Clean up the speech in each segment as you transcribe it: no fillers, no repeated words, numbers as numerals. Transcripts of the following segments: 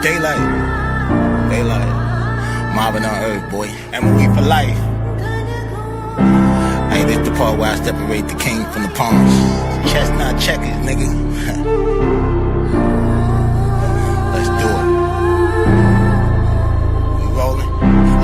Daylight, mobbing on earth, boy. MOE for life. Hey, this the part where I separate the king from the pawns. Chestnut checkers, nigga. Let's do it. We rolling.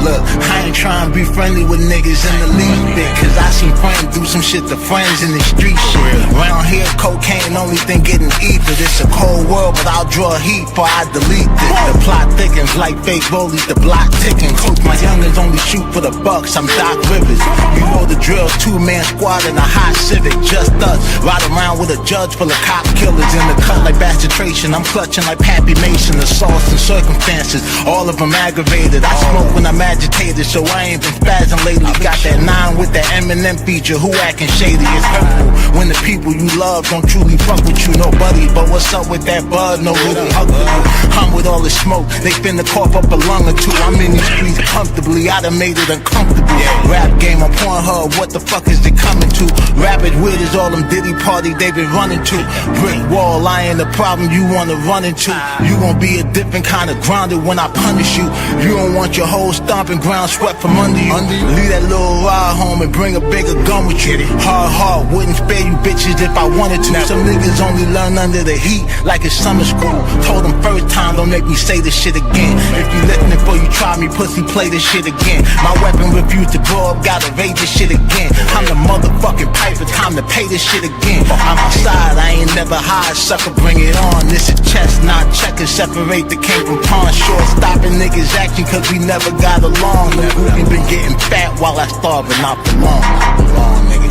Look, I ain't trying to be friendly with niggas in the least bit, cause I seen friends do some shit to friends in the street shit. Around here, cocaine only thing getting ether. It's a cold world, but I'll draw heat before I delete it. The plot thickens like fake rollies, the block ticking. Coach my youngins only shoot for the bucks, I'm Doc Rivers. You know the drill, 2-man squad in a hot Civic, just us. Ride around with a judge full of cop killers in the cut like bastardration. I'm clutching like Pappy Mason, assaults and circumstances, all of them aggravated. I smoke when I'm agitated, so I ain't been spazzing lately. Got that 9 with that Eminem feature, who acting shady? It's hurtful when the people you love don't truly fuck with you, nobody. But what's up with that bud? No really hug with you. I'm with all the smoke, they finna cough up a lung or two. I'm in these streets comfortably, I done made it uncomfortable. Rap game on Pornhub, what the fuck is they coming to? Rapid weird is all them Diddy party they been running to. Brick wall, I ain't the problem you wanna run into. You gon' be a different kind of grounded when I punish you. You don't want your whole stomping ground swept from under you. Leave that little ride home and bring a bigger gun with you. Hard heart, wouldn't spare you bitches if I wanted to. Some niggas only learn under the heat like it's summer school. Told them first time, don't make me say this shit again. If you listening before you try me, pussy, play this shit again. My weapon refused to grow up, gotta raise this shit again. I'm the motherfucking piper, time to pay this shit again. I'm outside, I ain't never hide, sucker, bring it on. This is chestnut checkers, separate the king from pawn. Short stopping niggas action cause we never got along. The groupie been getting fat while I starve and not for long. Nigga.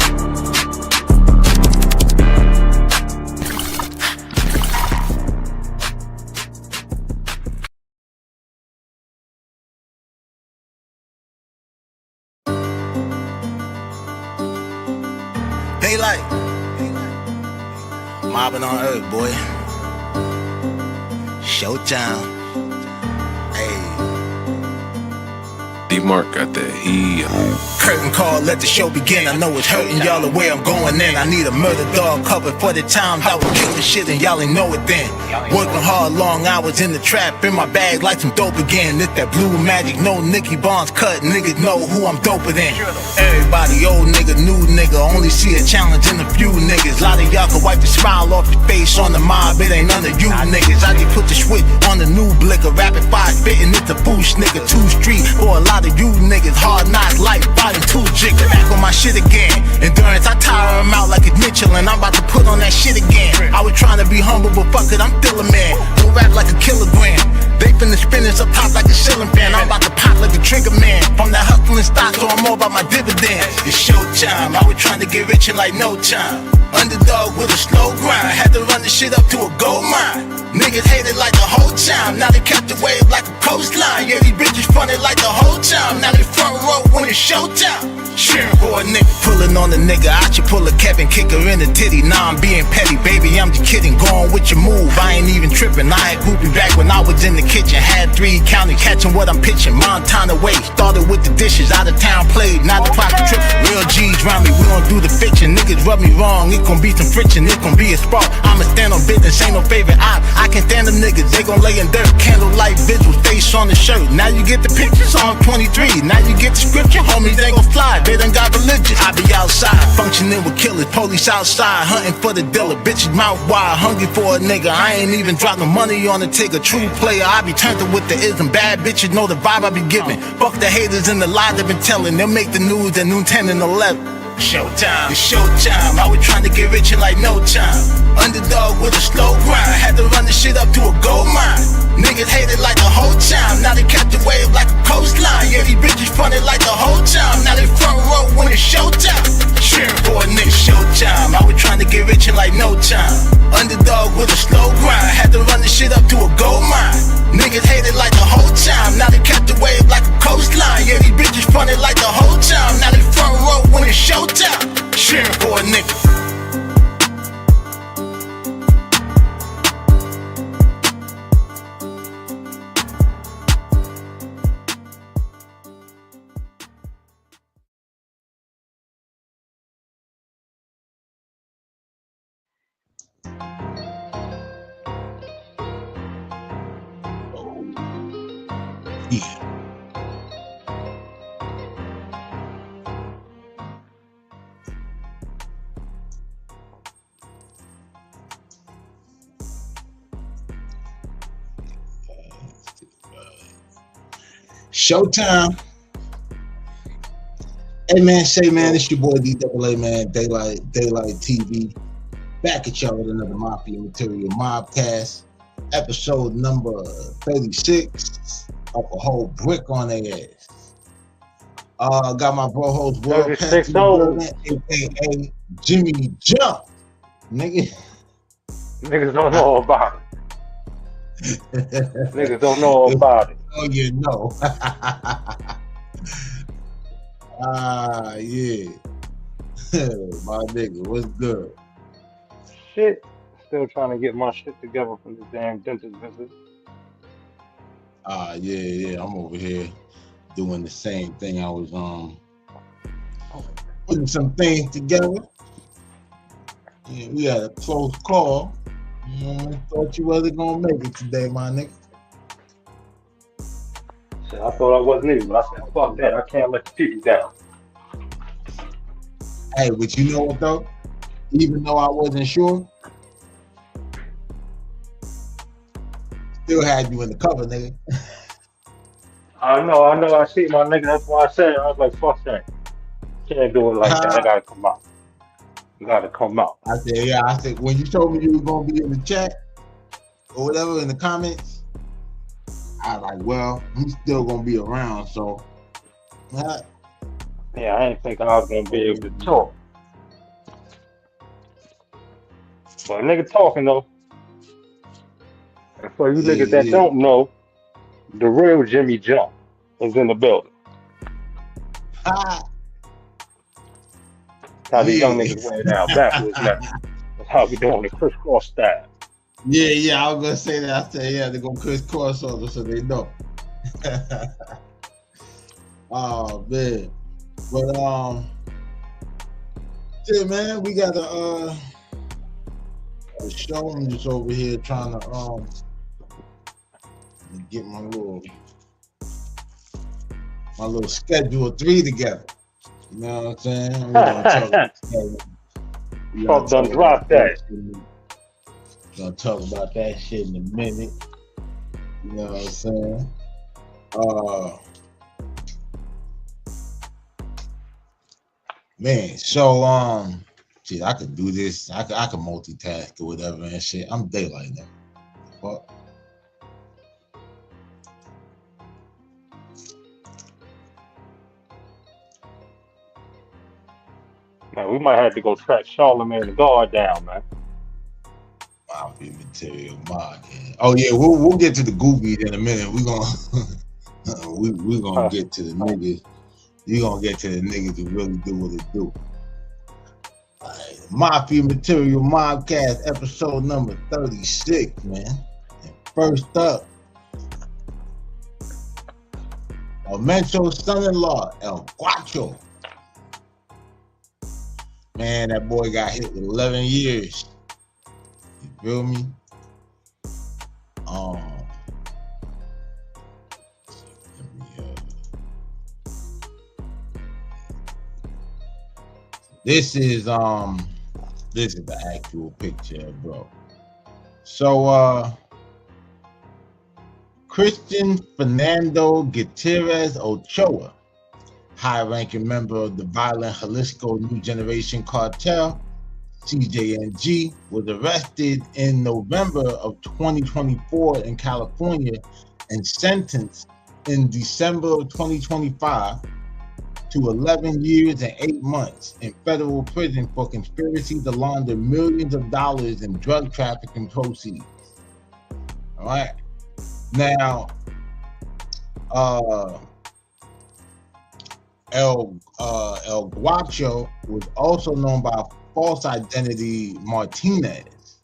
Daylight, mobbing on earth, boy. Showtime. Hey. D-Mark got that heat. Curtain call, let the show begin. I know it's hurting y'all the way I'm going in. I need a murder dog covered for the times I was killing shit and y'all ain't know it then. Working hard, long hours in the trap, in my bag like some dope again. It's that blue magic, no Nicky Barnes cut. Niggas know who I'm doper than. Everybody, old nigga, new nigga, only see a challenge in a few niggas. Lot of y'all can wipe the smile off your face on the mob, it ain't none of you niggas. I just put the switch on the new blicker, rapid fire spitting, it's a boost nigga. 2 street for a lot of you niggas, hard knocks, life, body, 2 jigger. Back on my shit again, endurance, I tire him out like it's Mitchell, and I'm about to put on that shit again. I was trying to be humble, but fuck it, I'm still a man. Don't rap like a kilogram. They finna spin this up top like a ceiling fan. I'm about to pop like a trigger man. From that hustling stock, so I'm all about my dividends. It's showtime, I was trying to get rich in like no time. Underdog with a slow grind, had to run the shit up to a gold mine. Niggas hated like the whole time, now they kept the wave like a coastline. Yeah, these bitches fronted like the whole time, now they front row when it's showtime. Cheering for a nigga, pulling on a nigga, I should pull a Kevin, kick her in the titty. Nah, I'm being petty, baby, I'm just kidding. Going with your move, I ain't even tripping. I had groupie back when I was in the kitchen, had 3 county, catching what I'm pitching. Montana way, started with the dishes, out of town played, not the clock to trip. Real G's round me, we gon' do the fiction. Niggas rub me wrong, it gon' be some friction, it gon' be a spark. I'ma stand on business, ain't no favorite op. I can stand them niggas, they gon' lay in dirt. Candlelight visuals, face on the shirt. Now you get the picture, Psalm 23. Now you get the scripture, homies ain't gon' fly, they done got religion. I be outside, functioning with killers, police outside, hunting for the dealer. Bitches mouth wide, hungry for a nigga. I ain't even drop no money on the tigger. True player, I be turned with the ism. Bad bitches know the vibe I be giving. Fuck the haters and the lies they've been telling. They'll make the news at noon 10 and 11. Showtime, it's showtime. I was trying to get rich in like no time. Underdog with a slow grind, had to run the shit up to a gold mine. Niggas hated like the whole time, now they kept the wave like a coastline. Yeah, these bitches fronted like the whole time, now they front row when it's showtime. Cheering for a nigga, showtime. I was trying to get rich in like no time. Underdog with a slow grind, had to run the shit up to a gold mine. Niggas hated like the whole time, now they kept the wave like a coastline. Yeah, these bitches fronted like the whole time, now they front row when it's showtime. Cheering for a nigga. Yeah. Showtime. Hey man, Shay man, it's your boy DAA man, Daylight TV. Back at y'all with another Mafia Material MOBCAST, episode number 36. Up a whole brick on their ass. Got my bro host World Pet in the building, aka Jimmy Jump. Niggas don't know about it. Niggas don't know about it. Oh, you know. Yeah. My nigga, what's good? Shit. Still trying to get my shit together from the damn dentist visit. Yeah. I'm over here doing the same thing. I was putting some things together. Yeah, we had a close call. Thought you wasn't gonna make it today, my nigga. Shit, I thought I wasn't even, but I said, fuck that. I can't let the people down. Hey, but you know what though? Even though I wasn't sure, still had you in the cover, nigga. I know. I see my nigga. That's why I said I was like, fuck that. Can't do it like that. I gotta come out. You gotta come out. I said, when you told me you were gonna be in the chat or whatever in the comments, I was like, well, he's still gonna be around, so. Yeah, I didn't think I was gonna be able to talk. But a nigga talking though. And for you niggas that don't know, the real Jimmy Jump is in the building. How the young niggas wear it out backwards now. That's how we doing the crisscross style. Yeah, I was gonna say that. I said, yeah, they're gonna crisscross over so they know. Oh man. But yeah, man, we got a show. I'm just over here trying to get my little schedule 3 together. You know what I'm saying? We're gonna drop that. Gonna talk about that shit in a minute. You know what I'm saying? Man, so shit, I could do this. I could multitask or whatever and shit. I'm daylight now. Fuck. Man, we might have to go track Charlamagne the God down, man. Mafia Material Market. Oh yeah, we'll get to the goofies in a minute. We gonna we gonna get to the niggas. You gonna get to the niggas who really do what it do. Right. Mafia Material MOBCAST episode number 36, man. And first up, MENCHO's son-in-law, El Guacho. Man, that boy got hit with 11 years. You feel me? This is the actual picture, bro. So Christian Fernando Gutierrez Ochoa, high-ranking member of the violent Jalisco New Generation Cartel, CJNG, was arrested in November of 2024 in California and sentenced in December of 2025 to 11 years and 8 months in federal prison for conspiracy to launder millions of dollars in drug trafficking proceeds. All right. Now, El Guacho was also known by false identity Martinez,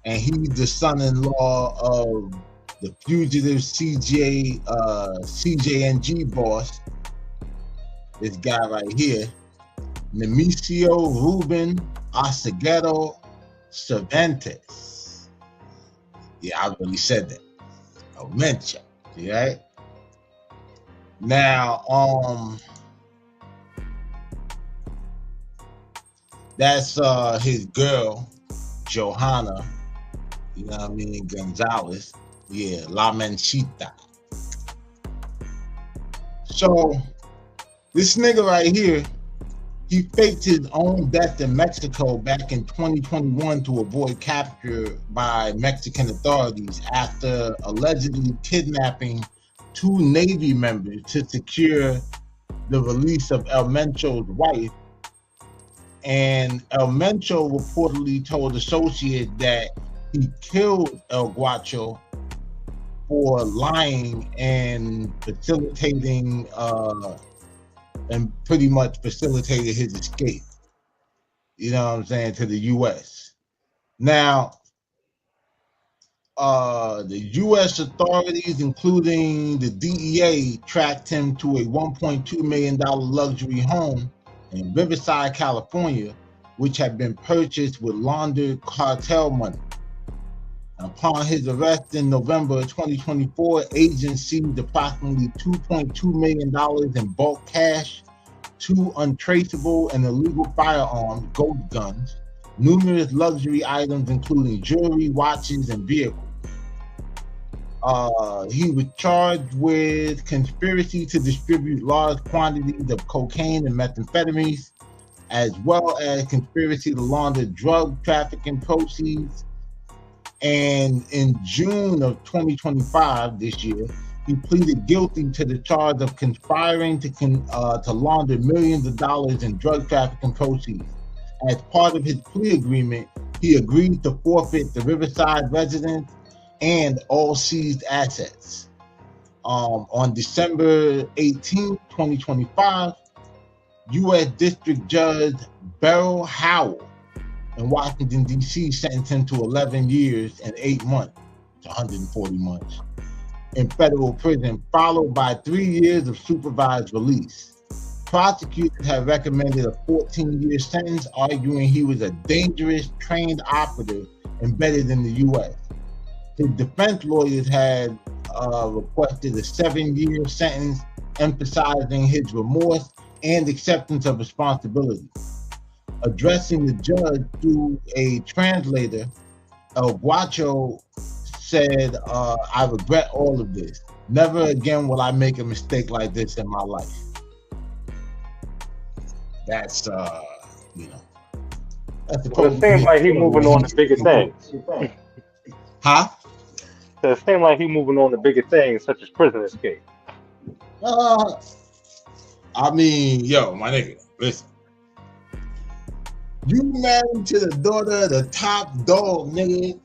and he's the son-in-law of the fugitive CJNG boss. This guy right here, Nemesio Ruben Acevedo Cervantes. Yeah, I really said that. Oh, MENCHO, right? Now, that's his girl, Johanna, you know what I mean, Gonzalez. Yeah, La Menchita. So this nigga right here, he faked his own death in Mexico back in 2021 to avoid capture by Mexican authorities after allegedly kidnapping 2 Navy members to secure the release of El Mencho's wife. And El Mencho reportedly told associates that he killed El Guacho for lying and facilitating and pretty much facilitated his escape, you know what I'm saying, to the U.S. Now, the U.S. authorities, including the DEA, tracked him to a $1.2 million luxury home in Riverside, California, which had been purchased with laundered cartel money. Upon his arrest in November 2024, agents seized approximately $2.2 million in bulk cash, 2 untraceable and illegal firearms, ghost guns, numerous luxury items including jewelry, watches, and vehicles. He was charged with conspiracy to distribute large quantities of cocaine and methamphetamines, as well as conspiracy to launder drug trafficking proceeds. And in June of 2025, this year, he pleaded guilty to the charge of conspiring to launder millions of dollars in drug trafficking proceeds. As part of his plea agreement, he agreed to forfeit the Riverside residence and all seized assets. On December 18, 2025, U.S. District Judge Beryl Howell in Washington, D.C. sentenced him to 11 years and 8 months, to 140 months, in federal prison, followed by 3 years of supervised release. Prosecutors have recommended a 14-year sentence, arguing he was a dangerous, trained operative embedded in the U.S. His defense lawyers had requested a 7-year sentence, emphasizing his remorse and acceptance of responsibility. Addressing the judge through a translator, El Guacho said, I regret all of this. Never again will I make a mistake like this in my life. That's, you know. That's Well, it seems like he's moving on to bigger things. Huh? So it seems like he's moving on to bigger things, such as prison escape. I mean, yo, my nigga, listen. You married to the daughter of the top dog, nigga.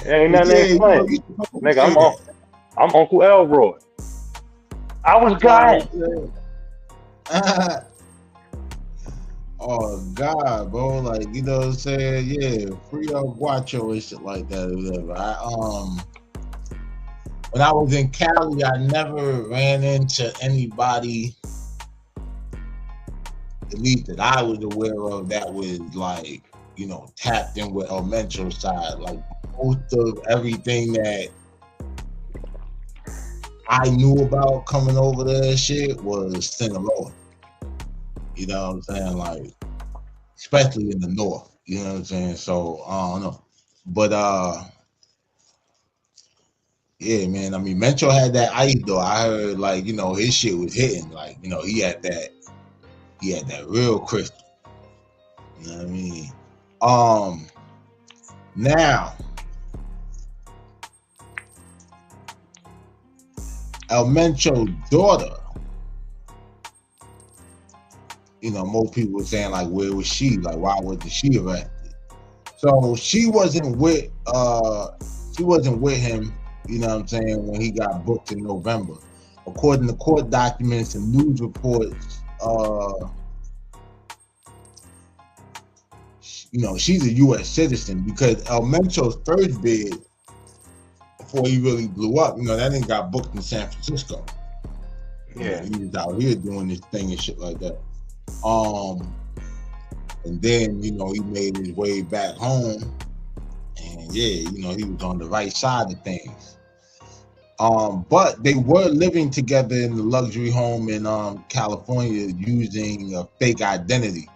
Ain't nothing to explain. Nigga, I'm Uncle Elroy. I was God. Oh God, bro! Like, you know what I'm saying? Yeah, free El Guacho and shit like that or whatever. When I was in Cali, I never ran into anybody, at least that I was aware of, that was like, you know, tapped in with El Mencho's side. Like, most of everything that I knew about coming over there and shit was Sinaloa. You know what I'm saying? Like, especially in the north. You know what I'm saying? So I don't know. But yeah, man. I mean, Mencho had that ice though. I heard, like, you know, his shit was hitting. Like, you know, he had that real crystal. You know what I mean? Now, El Mencho's daughter, you know, most people were saying, like, where was she? Like, why wasn't she arrested? So she wasn't with him, you know what I'm saying, when he got booked in November. According to court documents and news reports, you know, she's a U.S. citizen, because El Mencho's first bid, before he really blew up, you know, that nigga got booked in San Francisco. Yeah. You know, he was out here doing this thing and shit like that. And then, you know, he made his way back home, and yeah, you know, he was on the right side of things. But they were living together in the luxury home in California using a fake identity.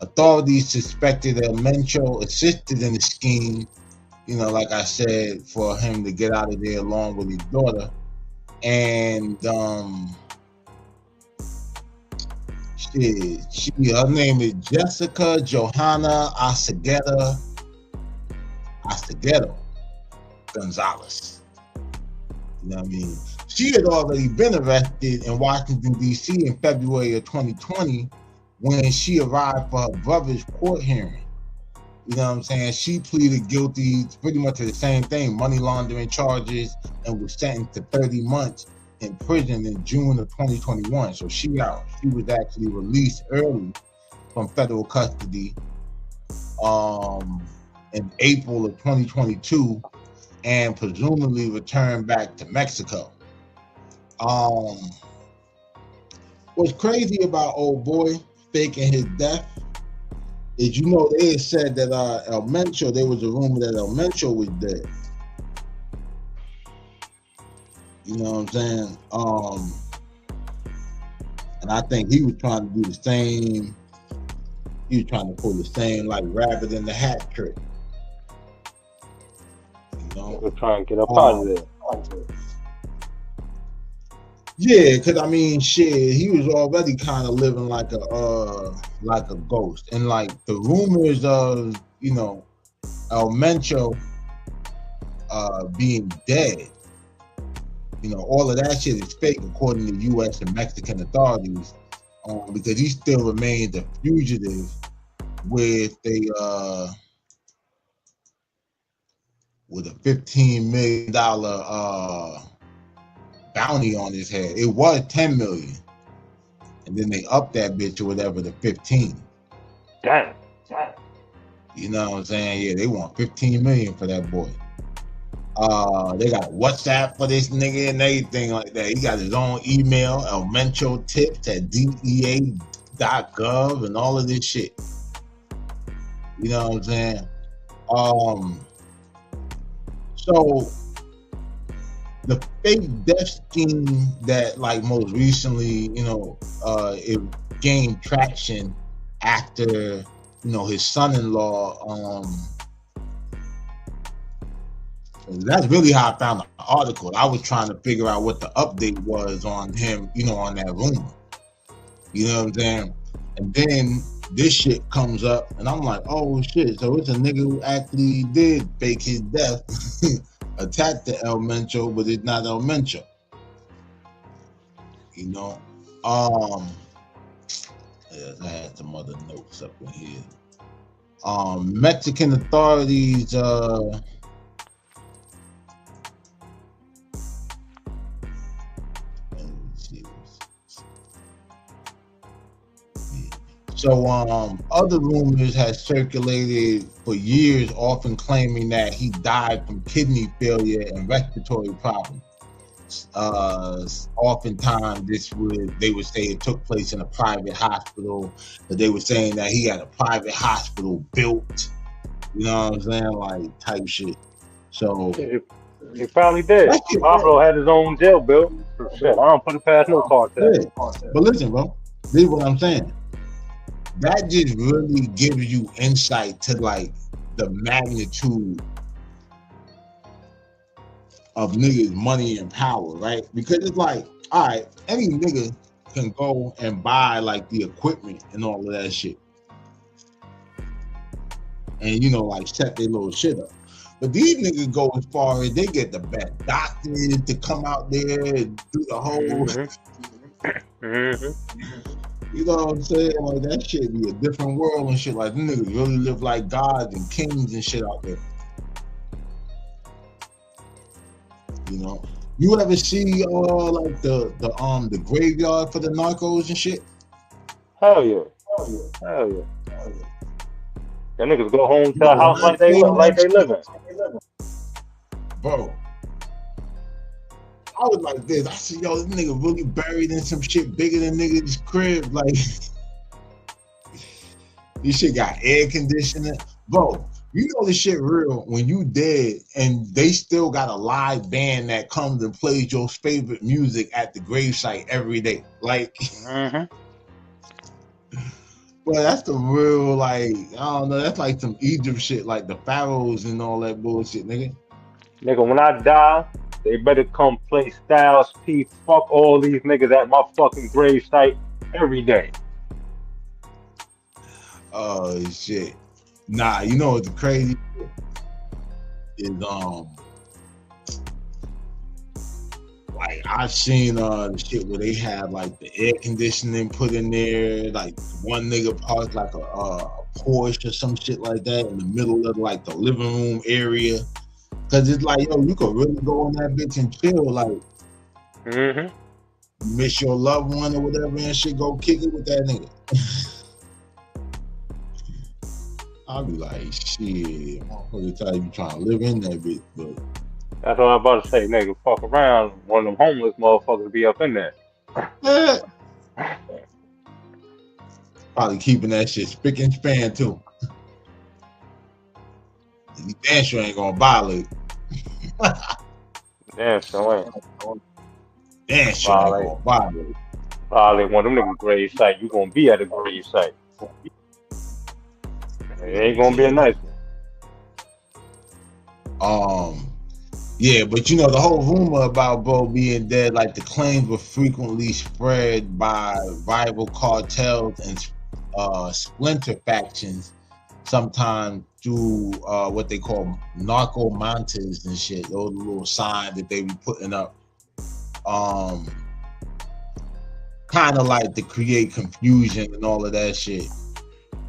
Authorities suspected that MENCHO assisted in the scheme, you know, like I said, for him to get out of there along with his daughter. And her name is Jessica Johanna Acevedo Gonzalez. You know what I mean? She had already been arrested in Washington, D.C. in February of 2020 when she arrived for her brother's court hearing. You know what I'm saying? She pleaded guilty pretty much to the same thing, money laundering charges, and was sentenced to 30 months in prison in June of 2021. So she out. She was actually released early from federal custody in April of 2022 and presumably returned back to Mexico. What's crazy about old boy faking his death is, you know, they had said that El Mencho, there was a rumor that El Mencho was dead. You know what I'm saying? And I think he was trying to do the same. He was trying to pull the same, like, rabbit in the hat trick. You know? We're trying to get up out of there. Yeah, because I mean, shit, he was already kind of living like a ghost, and like the rumors of, you know, El Mencho being dead, you know, all of that shit is fake according to U.S. and Mexican authorities, because he still remains a fugitive with a $15 million bounty on his head. It was 10 million, and then they upped that bitch or whatever to 15. Damn. You know what I'm saying? Yeah, they want 15 million for that boy. They got WhatsApp for this nigga and everything like that. He got his own email, elmenchotips@dea.gov, and all of this shit. You know what I'm saying? So the fake death scheme that, like, most recently, you know, it gained traction after, you know, his son-in-law. That's really how I found the article. I was trying to figure out what the update was on him, you know, on that rumor. You know what I'm saying? And then this shit comes up, and I'm like, oh shit! So it's a nigga who actually did fake his death. Attached to El Mencho, but it's not El Mencho. You know, yes, I had some other notes up in here. Mexican authorities, so other rumors have circulated for years, often claiming that he died from kidney failure and respiratory problems. Oftentimes they would say it took place in a private hospital, but they were saying that he had a private hospital built, you know what I'm saying, like, type shit. So he probably did. Pablo had his own jail built. Shit, I don't put it past no cartel. But listen, bro, this is what I'm saying. That just really gives you insight to, like, the magnitude of niggas' money and power, right? Because it's like, all right, any nigga can go and buy, like, the equipment and all of that shit, and, you know, like, set their little shit up. But these niggas go as far as they get the best doctors to come out there and do the whole. You know what I'm saying? Like, that shit be a different world and shit. Like, them niggas really live like gods and kings and shit out there. You know, you ever see like the graveyard for the narcos and shit? Hell yeah. That niggas go home to the house like they live in. Bro, I was like this. I said, yo, this nigga really buried in some shit bigger than nigga's crib. Like, this shit got air conditioning. Bro, You know the shit real when you dead and they still got a live band that comes and plays your favorite music at the gravesite every day. Like, well, that's the real, like, I don't know, that's like some Egypt shit, like the pharaohs and all that bullshit, nigga. Nigga, when I die, they better come play Styles P. Fuck all these niggas at my fucking gravesite every day. Oh shit. Nah, you know what the crazy is, like I've seen the shit where they have like the air conditioning put in there, like one nigga parked like a Porsche or some shit like that in the middle of like the living room area. Cause it's like, yo, you could really go on that bitch and chill, like miss your loved one or whatever and shit, go kick it with that nigga. I'll be like, shit, motherfucker tell you trying to live in that bitch, but that's what I'm about to say, nigga. Fuck around, one of them homeless motherfuckers be up in there. Probably keeping that shit spick and span too. You damn sure ain't gonna violate. Damn, so ain't. Damn sure ain't gonna violate. Violate one of them niggas' grave site, you gonna be at a grave site. It ain't gonna be a nice one. Yeah, but you know the whole rumor about bro being dead, like the claims were frequently spread by rival cartels and splinter factions, sometimes through what they call narco mantas and shit. Those little signs that they be putting up, kind of like to create confusion and all of that shit.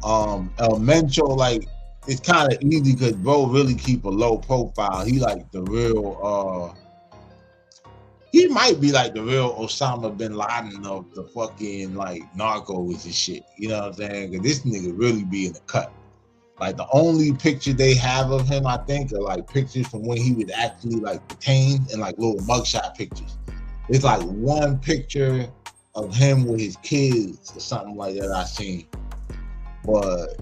El Mencho, like, it's kind of easy because bro really keep a low profile. He like the real, he might be like the real Osama bin Laden of the fucking like narcos and shit. You know what I'm saying? Because this nigga really be in the cut. Like the only picture they have of him, I think, are like pictures from when he was actually like detained and like little mugshot pictures. It's like one picture of him with his kids or something like that I seen. But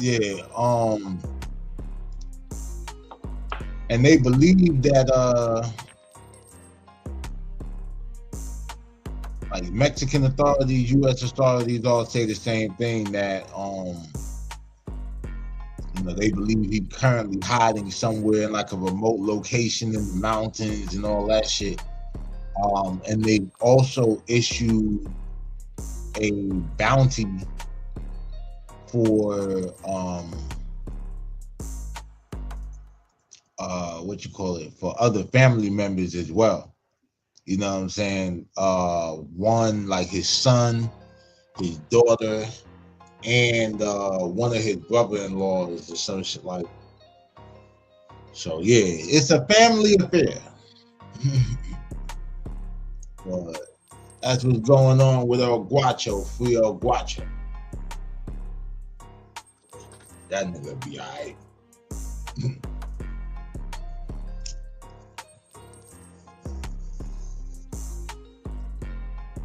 yeah, and they believe that like Mexican authorities, US authorities all say the same thing, that you know, they believe he's currently hiding somewhere in like a remote location in the mountains and all that shit. And they also issued a bounty for for other family members as well. You know what I'm saying? One, like his son, his daughter, and one of his brother-in-laws or some shit like. So yeah, it's a family affair. But that's what's going on with El Guacho, free El Guacho. That nigga be alright.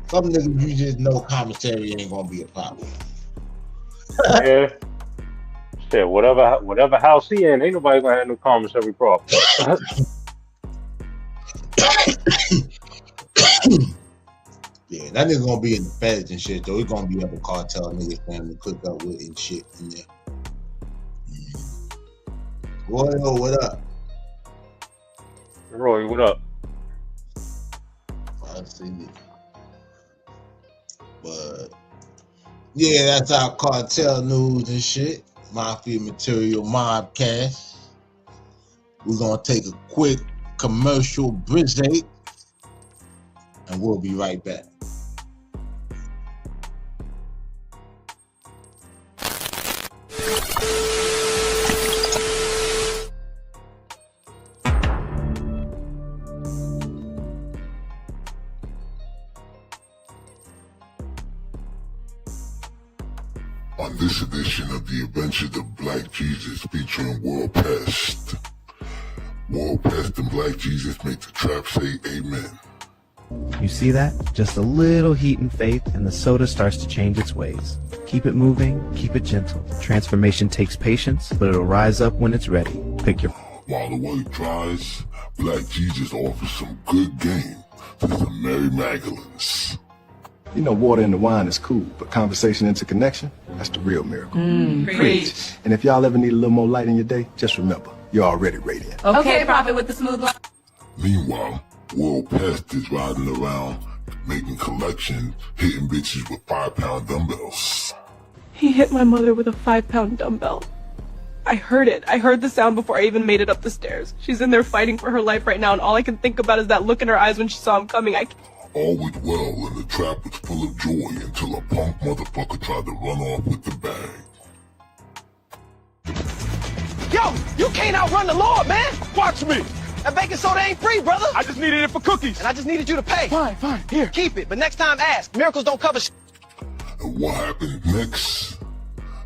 Some niggas you just know commissary ain't gonna be a problem. Yeah. Shit, whatever house he in, ain't nobody gonna have no commissary problem. Yeah, that nigga gonna be in the feds and shit, though. He gonna be up a cartel niggas family cook up with and shit in there. Roy, what up? Roy, what up? I see it. But yeah, that's our cartel news and shit. Mafia Material MOBCAST. We're gonna take a quick commercial break, and we'll be right back. On this edition of The Adventures of Black Jesus featuring WorldPest. WorldPest and Black Jesus make the trap say amen. You see that? Just a little heat and faith, and the soda starts to change its ways. Keep it moving, keep it gentle. Transformation takes patience, but it'll rise up when it's ready. Pick your... While the work dries, Black Jesus offers some good game to some Mary Magdalenes. You know, water in the wine is cool, but conversation into connection, that's the real miracle. Preach. And if y'all ever need a little more light in your day, just remember, you're already radiant. Okay, Prophet with the smooth line. Meanwhile, World Pest is riding around, making collections, hitting bitches with 5-pound dumbbells. He hit my mother with a 5-pound dumbbell. I heard it. I heard the sound before I even made it up the stairs. She's in there fighting for her life right now, and all I can think about is that look in her eyes when she saw him coming. All went well, and the trap was full of joy until a punk motherfucker tried to run off with the bag. Yo, you can't outrun the Lord, man. Watch me. That baking soda ain't free, brother. I just needed it for cookies. And I just needed you to pay. Fine, here. Keep it, but next time ask. Miracles don't cover shit. And what happened next?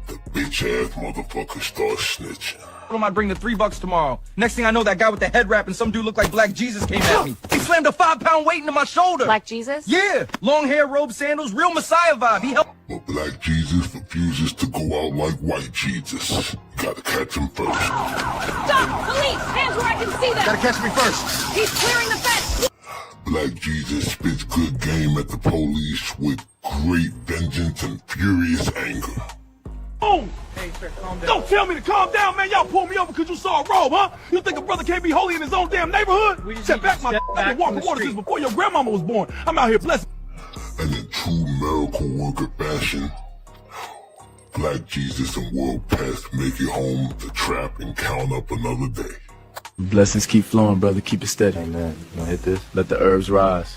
The bitch-ass motherfucker starts snitching. I might bring the $3 tomorrow. Next thing I know, that guy with the head wrap and some dude looked like Black Jesus came at me. He slammed a 5-pound weight into my shoulder. Black Jesus? Yeah, long hair, robe, sandals, real Messiah vibe. He helped. But Black Jesus refuses to go out like White Jesus. You gotta catch him first. Stop! Police! Hands where I can see them! Gotta catch me first. He's clearing the fence! Black Jesus spits good game at the police with great vengeance and furious anger. Oh! Hey, sir, calm down. Don't tell me to calm down, man. Y'all pulled me over because you saw a robe, huh? You think a brother can't be holy in his own damn neighborhood? Step back, my I've been walking water since before your grandmama was born. I'm out here blessed. And in true miracle worker fashion, Black Jesus and World Pest make it home to trap and count up another day. Blessings keep flowing, brother. Keep it steady. Amen. You gonna hit this? Let the herbs rise.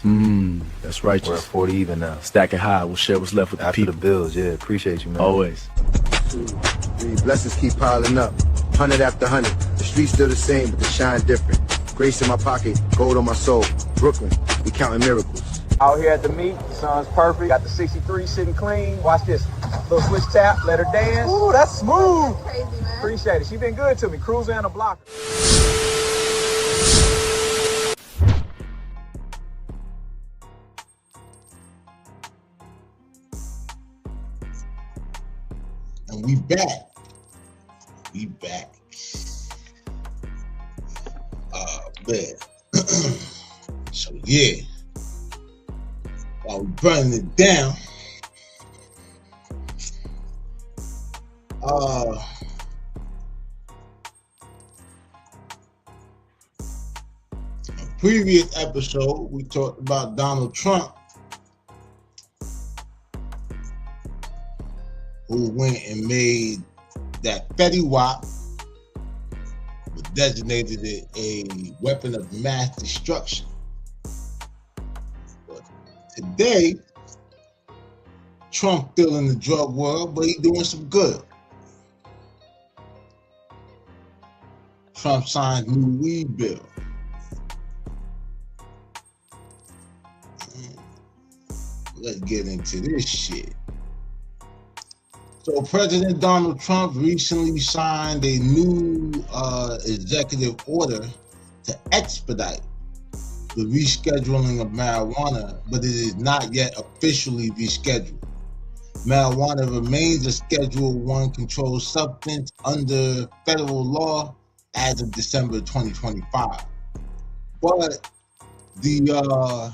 That's righteous. We're at 40 even now. Stack it high. We'll share what's left with the people. The bills, yeah. Appreciate you, man. Always. Blessings keep piling up. 100 after 100. The streets still the same, but the shine different. Grace in my pocket, gold on my soul. Brooklyn, we counting miracles. Out here at the meet, sun's perfect. Got the 63 sitting clean. Watch this. Little switch tap, let her dance. Ooh, that's smooth. Crazy, man. Appreciate it. She been good to me. Cruising and a blocker. And we back. We back. Man. So yeah. While we burning it down. A previous episode we talked about Donald Trump, who went and made that Fetty Wap, designated it a weapon of mass destruction. But today, Trump still in the drug world, but he's doing some good. Trump signed new weed bill. Let's get into this shit. So President Donald Trump recently signed a new executive order to expedite the rescheduling of marijuana, but it is not yet officially rescheduled. Marijuana remains a Schedule I controlled substance under federal law as of December 2025. But the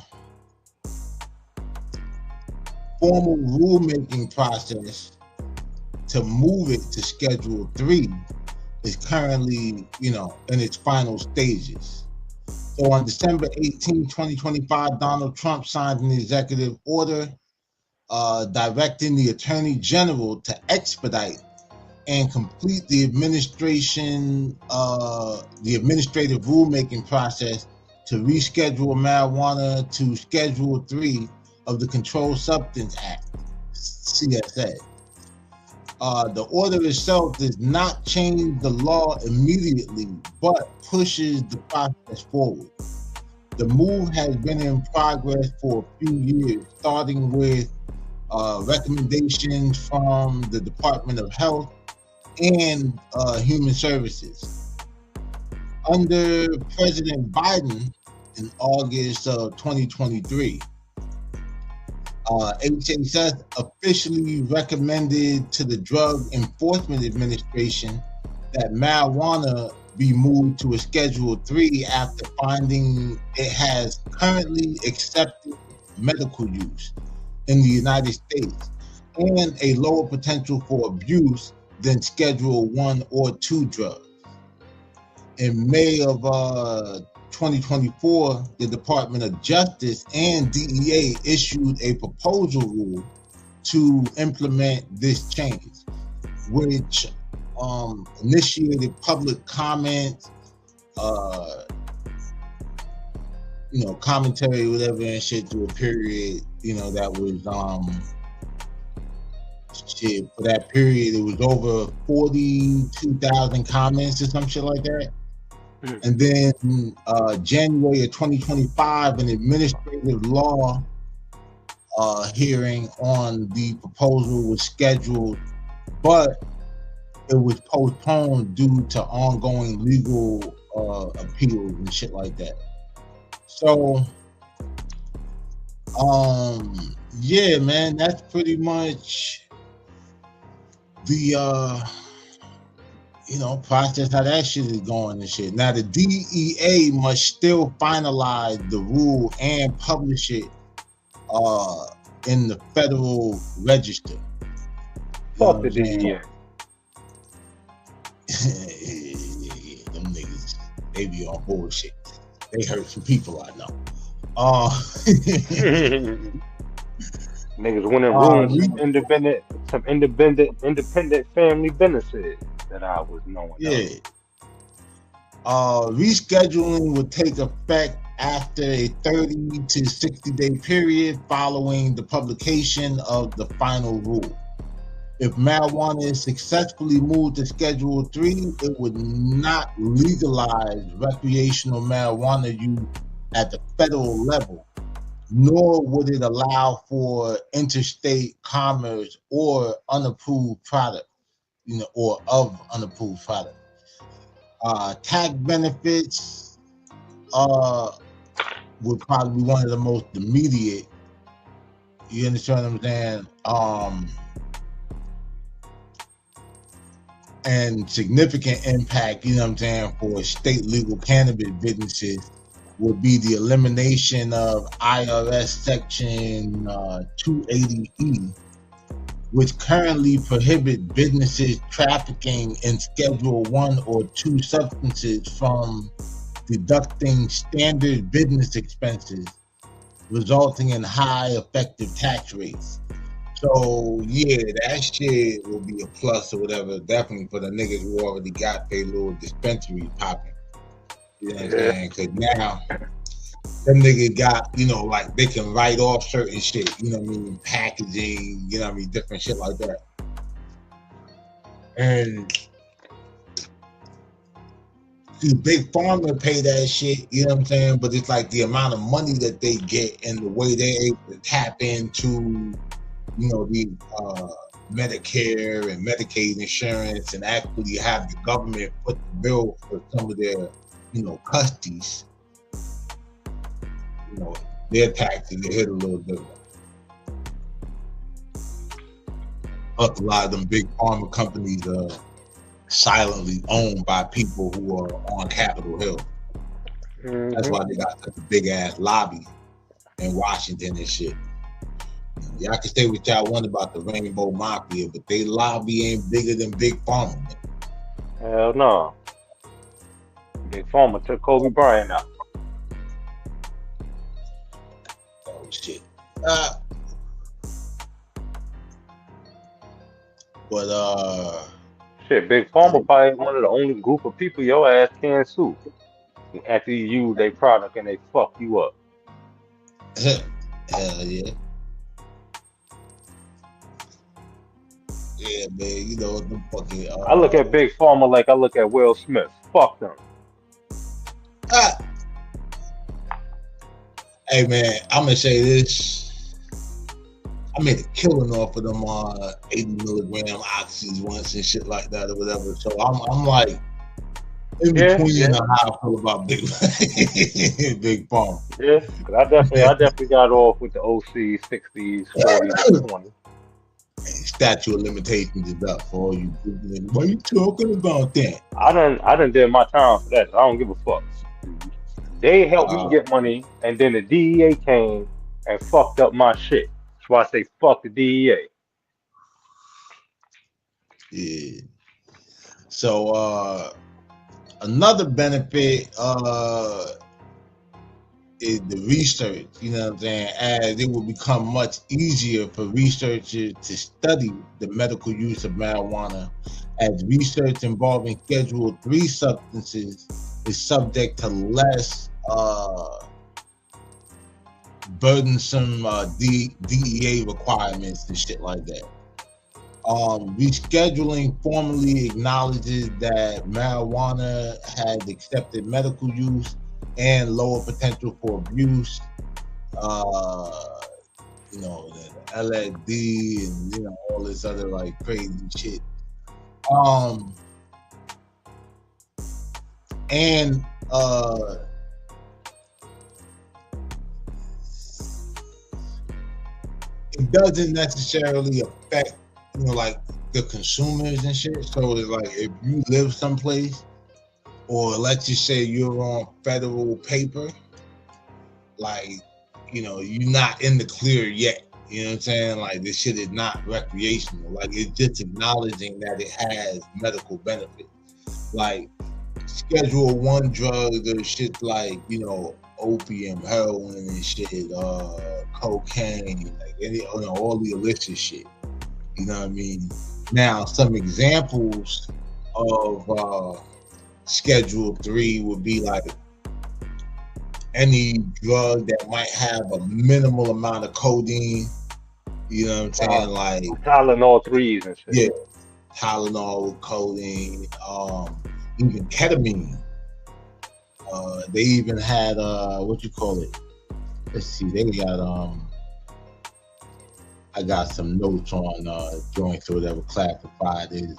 formal rulemaking process to move it to Schedule 3 is currently, in its final stages. So on December 18, 2025, Donald Trump signed an executive order directing the Attorney General to expedite and complete the administrative rulemaking process to reschedule marijuana to Schedule 3 of the Controlled Substance Act, CSA. The order itself does not change the law immediately, but pushes the process forward. The move has been in progress for a few years, starting with recommendations from the Department of Health and Human Services. Under President Biden, in August of 2023. HHS officially recommended to the Drug Enforcement Administration that marijuana be moved to a Schedule 3 after finding it has currently accepted medical use in the United States and a lower potential for abuse than Schedule 1 or 2 drugs. In May of 2024, the Department of Justice and DEA issued a proposal rule to implement this change, which initiated public comment, commentary, whatever, and shit through a period, that was, for that period, it was over 42,000 comments or some shit like that. And then January of 2025, an administrative law hearing on the proposal was scheduled, but it was postponed due to ongoing legal appeals and shit like that. So, yeah, man, that's pretty much the process how that shit is going and shit. Now the DEA must still finalize the rule and publish it in the Federal Register. Fuck the DEA. Them niggas, they be on bullshit. They hurt some people, I know. Niggas winning rooms, some independent family businesses that I was knowing. Yeah. Rescheduling would take effect after a 30 to 60 day period following the publication of the final rule. If marijuana is successfully moved to Schedule 3, it would not legalize recreational marijuana use at the federal level, nor would it allow for interstate commerce or unapproved product, or of unapproved product. Tax benefits would probably be one of the most immediate. You understand what I'm saying? And significant impact, for state legal cannabis businesses would be the elimination of IRS Section 280E, which currently prohibit businesses trafficking in Schedule 1 or 2 substances from deducting standard business expenses, resulting in high effective tax rates. So yeah, that shit will be a plus or whatever, definitely for the niggas who already got their little dispensary popping. You know what I'm saying? Because now them niggas got, like they can write off certain shit, packaging, different shit like that. And see, Big Pharma pay that shit, but it's like the amount of money that they get and the way they're able to tap into the Medicare and Medicaid insurance and actually have the government put the bill for some of their, custodies. Their taxes, they hit a little different. Plus, a lot of them big pharma companies are silently owned by people who are on Capitol Hill. Mm-hmm. That's why they got such a big ass lobby in Washington and shit. Y'all can say what y'all want about the Rainbow Mafia, but they lobby ain't bigger than Big Pharma. Man. Hell no. Big Pharma took Kobe Bryant out. Oh shit. Shit, Big Pharma probably one of the only group of people your ass can sue after you use their product and they fuck you up. Hell yeah. Yeah, man, the fucking. I look at Big Pharma like I look at Will Smith. Fuck them. Hey, man, I'm gonna say this. I made a killing off of them 80 milligram oxys once and shit like that or whatever. So I'm like, in Yeah, between yeah. how I feel about Big Big Pharma. Yeah, 'cause I definitely got off with the OC 60s, 40s, and 20s. Statute of limitations is up for all you people. What are you talking about that? I done did my time for that. I don't give a fuck. They helped me get money, and then the DEA came and fucked up my shit. That's why I say fuck the DEA. Yeah. So another benefit is the research, you know what I'm saying, as it will become much easier for researchers to study the medical use of marijuana, as research involving Schedule 3 substances is subject to less burdensome DEA requirements and shit like that. Rescheduling formally acknowledges that marijuana has accepted medical use and lower potential for abuse. You know, the LSD and, you know, all this other like crazy shit. And it doesn't necessarily affect, you know, like the consumers and shit. So it's like if you live someplace, or let's just say you're on federal paper, like, you know, you're not in the clear yet. You know what I'm saying? Like, this shit is not recreational. Like, it's just acknowledging that it has medical benefits. Like, Schedule 1 drugs or shit like, you know, opium, heroin and shit, cocaine, like any, you know, all the illicit shit. You know what I mean? Now, some examples of Schedule 3 would be like any drug that might have a minimal amount of codeine. You know what I'm saying? Like Tylenol 3s and shit. Yeah, Tylenol with codeine, even ketamine. They even had what you call it? Let's see, they got I got some notes on joints or whatever classified as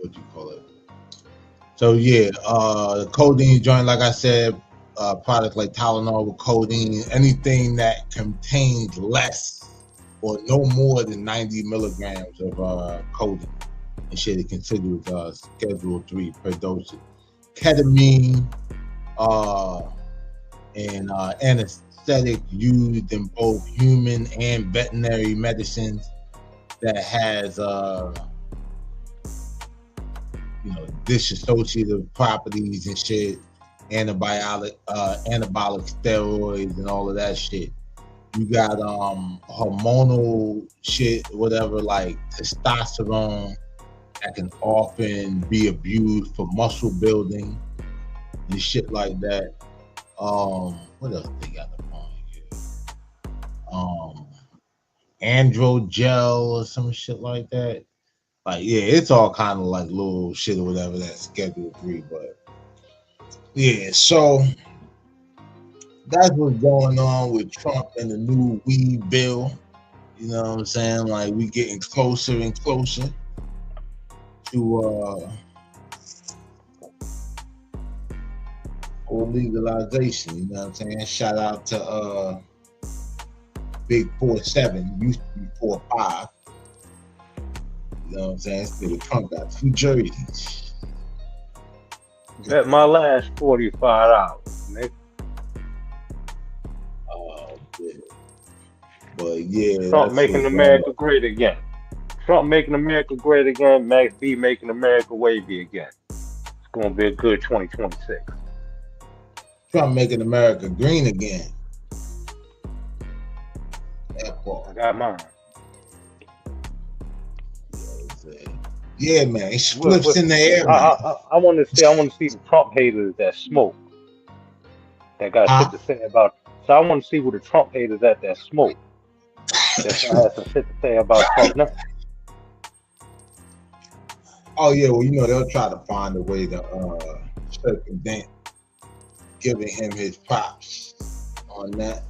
what you call it? So yeah, the codeine joint, like I said, products like Tylenol with codeine, anything that contains less or no more than 90 milligrams of codeine and shit is considered Schedule 3 per dosage. Ketamine and anesthetic used in both human and veterinary medicines that has you know, dissociative properties and shit, anabolic steroids and all of that shit. You got hormonal shit, whatever, like testosterone that can often be abused for muscle building and shit like that. What else they got on here? Androgel or some shit like that. Like, yeah, it's all kind of like little shit or whatever that's Schedule 3, but yeah, so that's what's going on with Trump and the new weed bill. You know what I'm saying? Like, we getting closer and closer to legalization. You know what I'm saying? Shout out to Big 4-7, used to be 4-5. You know what I'm saying? This nigga Trump got 2 jerseys. Bet my last $45, nigga. Oh, yeah. But yeah, Trump making America great again. Trump making America great again. Be making America wavy again. It's gonna be a good 2026. Trump making America green again. That part. I got mine. Yeah, man, it flips in the air. I want to see the Trump haters that smoke. That got shit to say about. So I want to see who the Trump haters that smoke. That has some shit to say about Trump now. Oh yeah, well, you know, they'll try to find a way to circumvent giving him his props on that.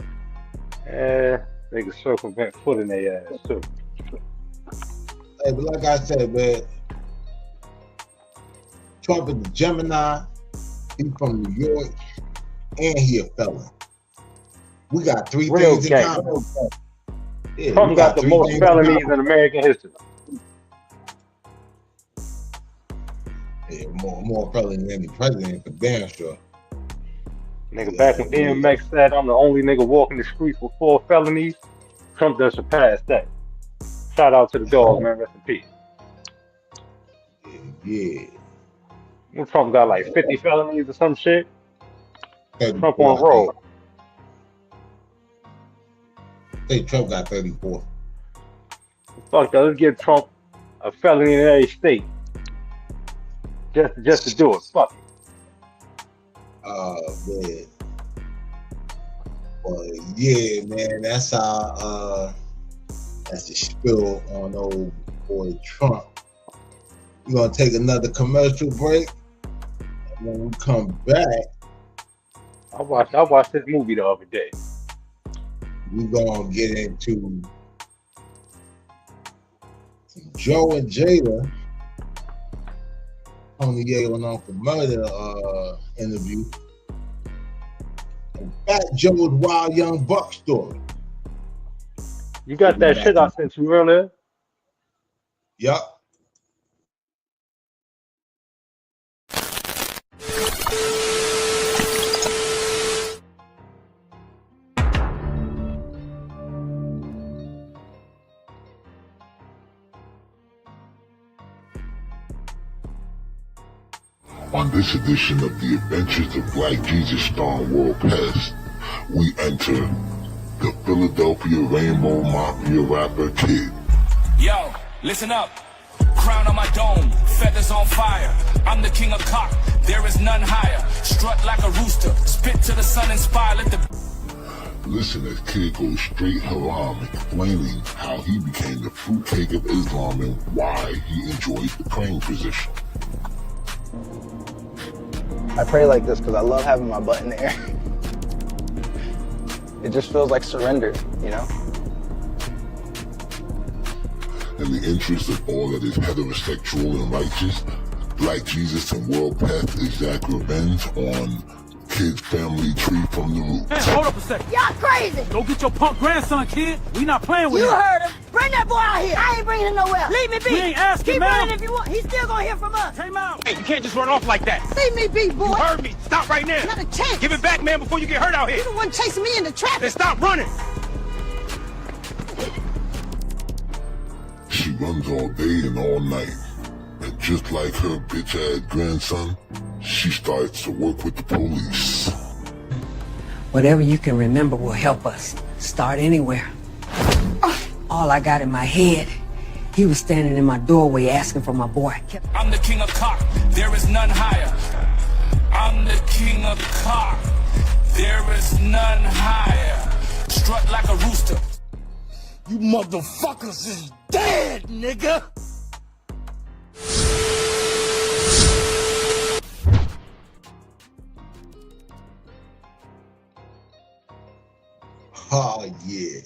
They can circumvent foot in their ass too. Hey, but like I said, man, Trump is a Gemini. He's from New York, and he a felon. We got three Real things in gay. common. Yeah, Trump we got the three most things in felonies common. in American history. Yeah, more felony than any president, for damn sure. Nigga, back when DMX said I'm the only nigga walking the streets with 4 felonies, Trump done surpassed that. Shout out to the dog, man. Rest in peace. Yeah. When Trump got like 50 felonies or some shit. Trump 34, on roll. I think Trump got 34. Fuck that. Let's give Trump a felony in every state. Just to do it. Fuck it. Man. Well, yeah, man. That's how. That's the spill on old boy Trump. We're gonna take another commercial break, and when we come back, I watched this movie the other day. we're gonna get into some Joe and Jada, Tony Yayo and Uncle Murder interview, and Fat Joe's Wild Young Buck story. You got that shit I sent you earlier? Yup. On this edition of the Adventures of Black Jesus starring World Pest, we enter the Philadelphia Rainbow Mafia rapper Kid. Yo, listen up. Crown on my dome, feathers on fire. I'm the king of cock, there is none higher. Strut like a rooster, spit to the sun, inspire, let the... Listen as Kid goes straight haram, explaining how he became the fruitcake of Islam and why he enjoys the praying position. I pray like this because I love having my butt in the air. It just feels like surrender, you know? In the interest of all that is heterosexual and righteous, Black Jesus and World Pest exact revenge on Kid's family tree from the roots. Hey, hold up a second. Y'all crazy. Go get your punk grandson, kid. We not playing with You him. heard him. Bring that boy out here. I ain't bringing him nowhere. Leave me be. We ain't asking, Keep man. running if you want. He's still gonna hear from us. Came out. Hey, you can't just run off like that. Leave me be, boy. You heard me. Stop right now. Not a chance. Give it back, man, before you get hurt out here. You the one chasing me in the traffic. Then stop running. She runs all day and all night. And just like her bitch-ass grandson, she starts to work with the police. Whatever you can remember will help us. Start anywhere. All I got in my head, he was standing in my doorway asking for my boy. I'm the king of cock, there is none higher. I'm the king of cock, there is none higher. Strut like a rooster. You motherfuckers is dead, nigga. Oh yeah.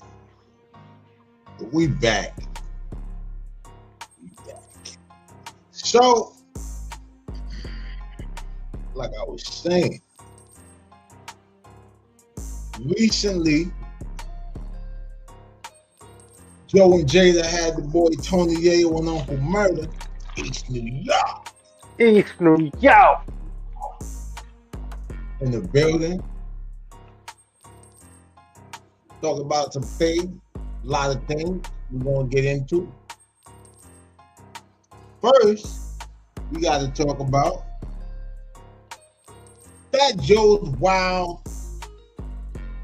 We back. So, like I was saying, recently, Joe and Jada had the boy Tony Yayo and Uncle Murder, East New York. East New York. In the building. Talk about some things, a lot of things we're gonna get into. First, we gotta talk about Fat Joe's Wild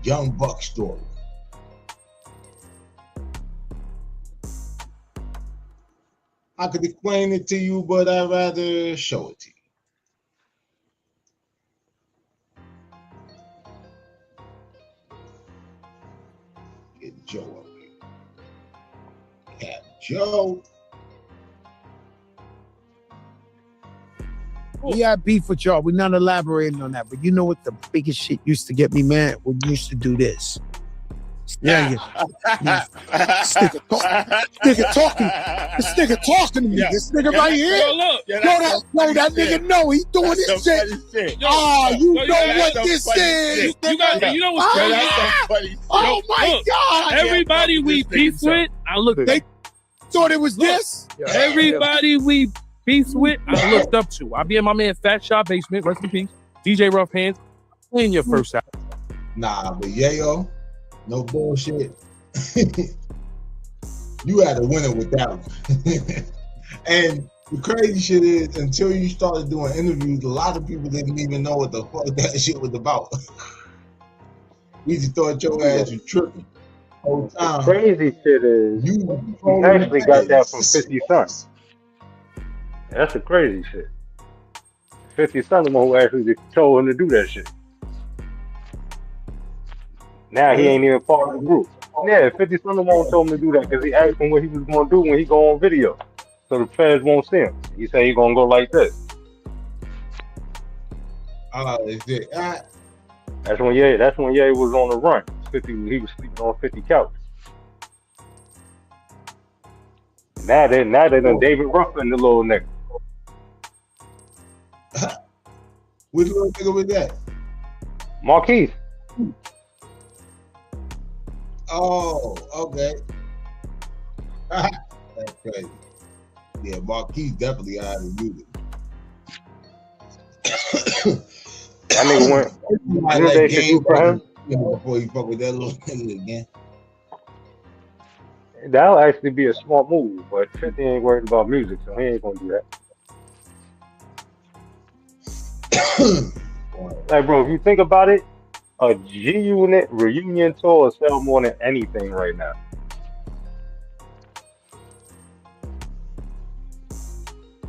Young Buck story. I could explain it to you, but I'd rather show it to you. Get Joe up here. Cat Joe. We had beef with y'all. We're not elaborating on that, but you know what the biggest shit used to get me mad? We used to do this. Yeah. This nigga talking to me. Yeah. This nigga Yeah, right here. yo, look. Yeah, that's That nigga know he doing That's this some shit. funny shit. Ah, you Yo, know that's what some this funny is. shit. You know what's crazy? Ah! That's some funny shit. Oh my Look, God. everybody we beef with, I looked. They thought it was this. Everybody we beef with, I looked up to. I be in my man Fat Shop Basement, rest in peace. DJ Rough Hands, playing your first album. Nah, but Yayo, no bullshit. You had a winner with that one. And the crazy shit is, until you started doing interviews, a lot of people didn't even know what the fuck that shit was about. We just thought your ass was tripping. Whole time. The crazy shit is, he actually got that from 50 Cent. That's the crazy shit. 50 Cent the one who actually told him to do that shit. Now he ain't even part of the group. Yeah, 50 Cent the one who told him to do that because he asked him what he was going to do when he go on video. So the fans won't see him. He said he going to go like this. Is it? That's when Ye was on the run. 50, he was sleeping on 50 couch. Now they done David Ruffin the little nigga. Which little nigga was that? Marquise. Oh, okay. That's crazy. Yeah, Marquise definitely out of music. That nigga went. You know what they should do for him? Before you fuck with that little nigga again. That'll actually be a smart move, but 50 ain't worried about music, so he ain't gonna do that. Like, bro, if you think about it, a G-Unit reunion tour will sell more than anything right now.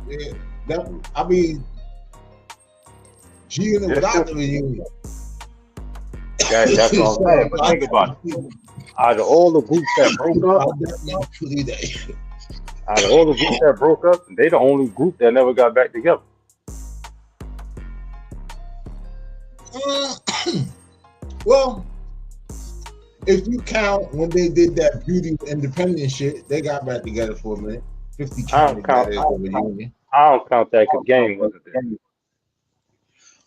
Yeah, I mean, G-Unit without the reunion. That's what I'm saying. But think about it. Out of all the groups that broke up, they the only group that never got back together. Well, if you count when they did that Beauty Independent shit, they got back together for a minute. 50 counted that as a reunion. I don't count that because Game wasn't there.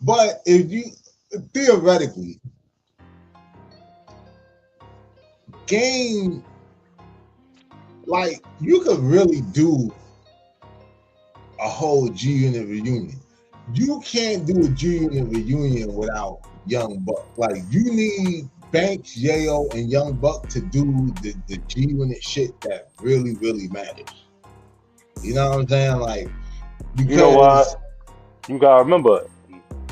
But if you theoretically, Game, like, you could really do a whole G-Unit reunion. You can't do a G-Unit reunion without Young Buck. Like, you need Banks, Yayo, and Young Buck to do the G-Unit shit that really, really matters. You know what I'm saying? Like, because, you know what? You gotta remember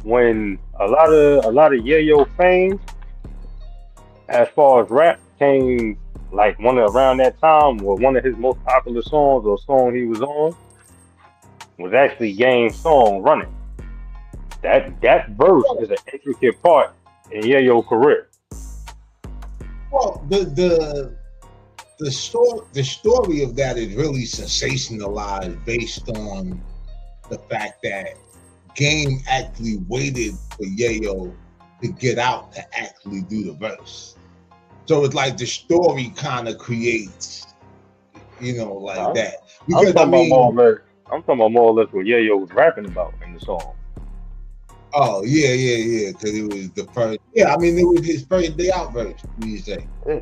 when a lot of Yayo fame, as far as rap, came like around that time, where one of his most popular songs or song he was on was actually Game's song "Running." That verse is an intricate part in Yayo's career. well, the story of that is really sensationalized based on the fact that Game actually waited for Yayo to get out to actually do the verse. So it's like the story kind of creates, like that. Because I'm talking about more or less what Yayo was rapping about in the song. Oh yeah, because it was the first. Yeah, I mean it was his first day out verse. You say. Yeah.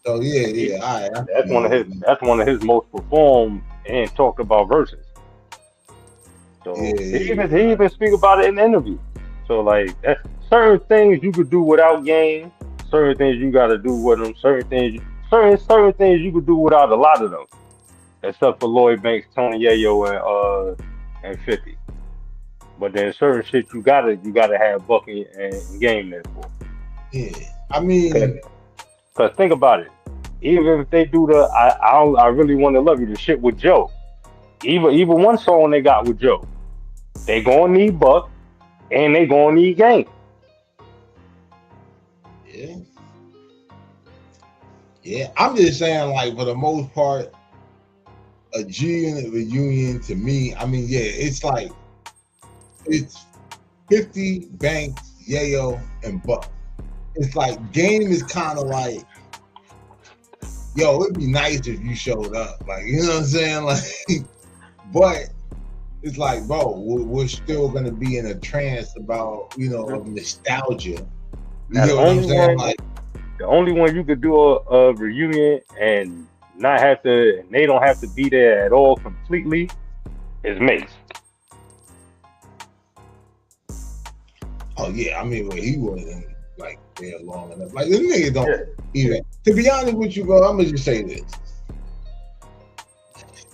So yeah. All right. That's one of his most performed and talked about verses. So he even speak about it in the interview. So like certain things you could do without Game, certain things you got to do with them, certain things you could do without a lot of them, except for Lloyd Banks, Tony Yayo, and 50. But then certain shit you gotta have Bucky and Game there for. Yeah, I mean, cause think about it. Even if they do the I really want to love you, the shit with Joe. Even one song they got with Joe, they gonna need Buck and they gonna need Game. Yeah. I'm just saying, like, for the most part, a G-Unit reunion to me, I mean, yeah, it's like. It's 50, Banks, Yayo, and Buck. It's like Game is kind of like yo, it'd be nice if you showed up. Like, you know what I'm saying? Like, but it's like, bro, we're still gonna be in a trance about, you know, of nostalgia. You know what I'm saying? Like, the only one you could do a reunion and not have to, and they don't have to be there at all completely, is Mace. Oh yeah, I mean, well, he wasn't like there long enough. Like, this nigga don't even. To be honest with you, bro, I'm gonna just say this: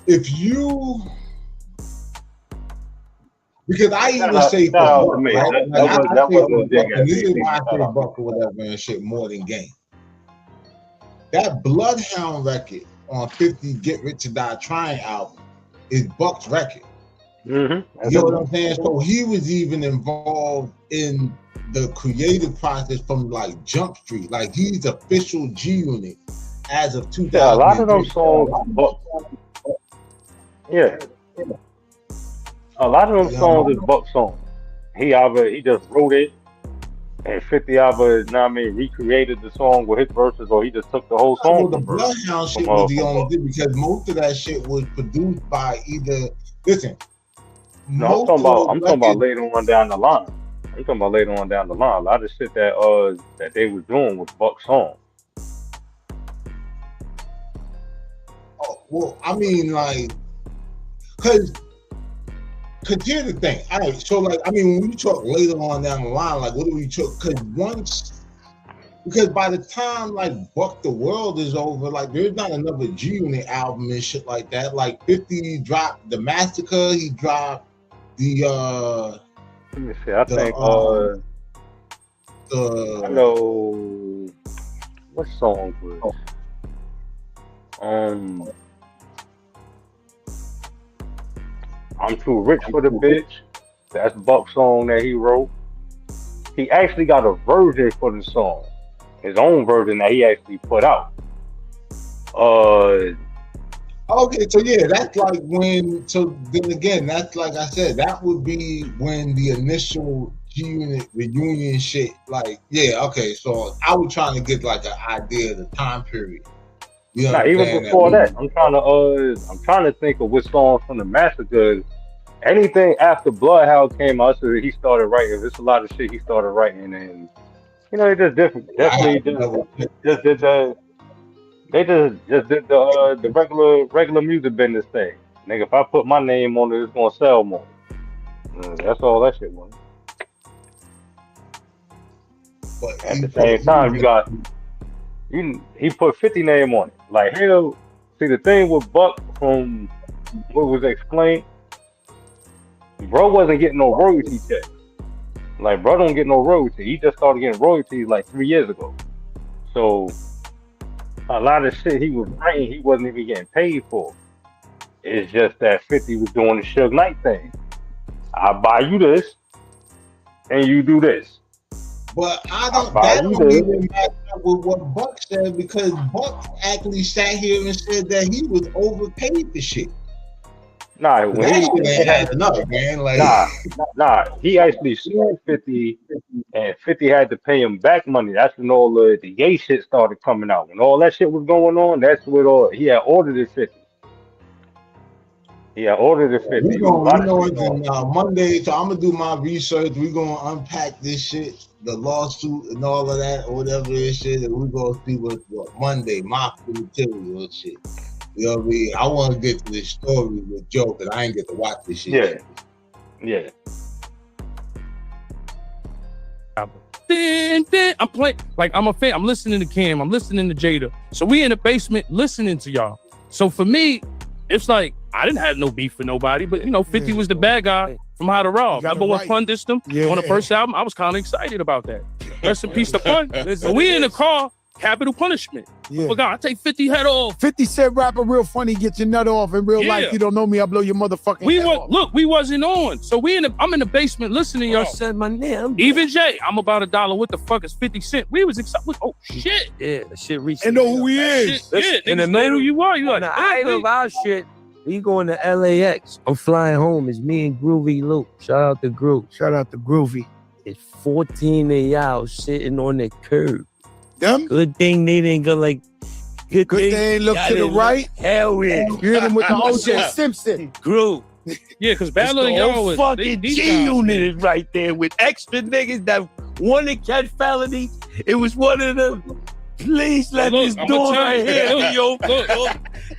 if you, because I even say for Buck, right? And this is why I say Buck or whatever and shit more than Game. That Bloodhound record on 50 Get Rich or Die Trying album is Buck's record. Mm-hmm. You know what I'm saying? So he was even involved in the creative process from like Jump Street. Like, he's official G Unit as of 2000. Yeah, a lot of those songs, Buck. Yeah. A lot of them songs is Buck songs. He just wrote it, and 50 either, recreated the song with his verses, or he just took the whole song. Well, the Bloodhound shit was the only thing, because most of that shit was produced by either. Listen. No, I'm talking about later on down the line. A lot of shit that they was doing was Buck songs. Oh, well, I mean, like, cause here's the thing. All right, so like, I mean, when we talk later on down the line, like, what do we talk? Because by the time like Buck the World is over, like, there's not another G Unit album and shit like that. Like, 50 dropped the Massacre, he dropped the let me see. I think I know what song was I'm Too Rich for the Bitch. That's Buck's song that he wrote. He actually got a version for the song, his own version that he actually put out. Okay, so yeah, that's like when. So then again, that's like I said, that would be when the initial G Unit reunion shit. Like, yeah, okay. So I was trying to get like an idea of the time period. You know, even before that, I'm trying to think of what songs from the Massacre. Anything after Bloodhound came out, so he started writing. There's a lot of shit he started writing, and you know, he just definitely just did the. They just did the regular music business thing. Nigga, if I put my name on it, it's gonna sell more. That's all that shit was. But at the same time, he put 50 name on it. Like, hell, see, the thing with Buck from what was explained, bro wasn't getting no royalty check. Like, bro don't get no royalty. He just started getting royalties like 3 years ago. So a lot of shit he was writing, he wasn't even getting paid for. It's just that 50 was doing the Suge Knight thing. I'll buy you this, and you do this. But that don't even match up with what Buck said, because Buck actually sat here and said that he was overpaid for shit. Nah, when he had enough, man. Like, nah, he actually sued 50, and 50 had to pay him back money. That's when all the gay shit started coming out. When all that shit was going on, that's what he had ordered it 50. He had ordered it 50. Monday, so I'm gonna do my research. We're gonna unpack this shit, the lawsuit and all of that, or whatever it shit, and we're gonna see what Monday, mafia material shit. You know what I mean? I want to get to this story with Joe, because I ain't get to watch this shit. Yeah. I'm playing, like, I'm a fan. I'm listening to Cam. I'm listening to Jada. So we in the basement listening to y'all. So for me, it's like, I didn't have no beef for nobody, but, 50 was the bad guy from How to Rob. Remember when Pun dissed him on the first album? I was kind of excited about that. Rest in peace to Pun. So we in the car, Capital Punishment. Yeah. Oh God, I take 50 head off. 50 said rapper real funny, get your nut off. In real life, you don't know me, I blow your motherfucking head off. Look, we wasn't on. So I'm in the basement listening to y'all. Said my name. Even Jay, I'm about $1. What the fuck is 50 Cent? We was excited. Oh shit. Yeah, the shit reached. And know who he is. And the know who you are. You like, I ain't about shit. We going to LAX. I'm flying home. It's me and Groovy Luke. Shout out to Groove. Shout out to Groovy. It's 14 of y'all sitting on the curb. Them? Good thing they didn't go like Good thing, look to the right. Hell yeah. You hit him with the O.J. Simpson. Groove. Yeah, because Battle of the Yard was fucking these G guys- unit is right there with extra niggas that want to catch felonies. It was one of them. Please let Look, this I'ma door tell right you- here, look, yo. look.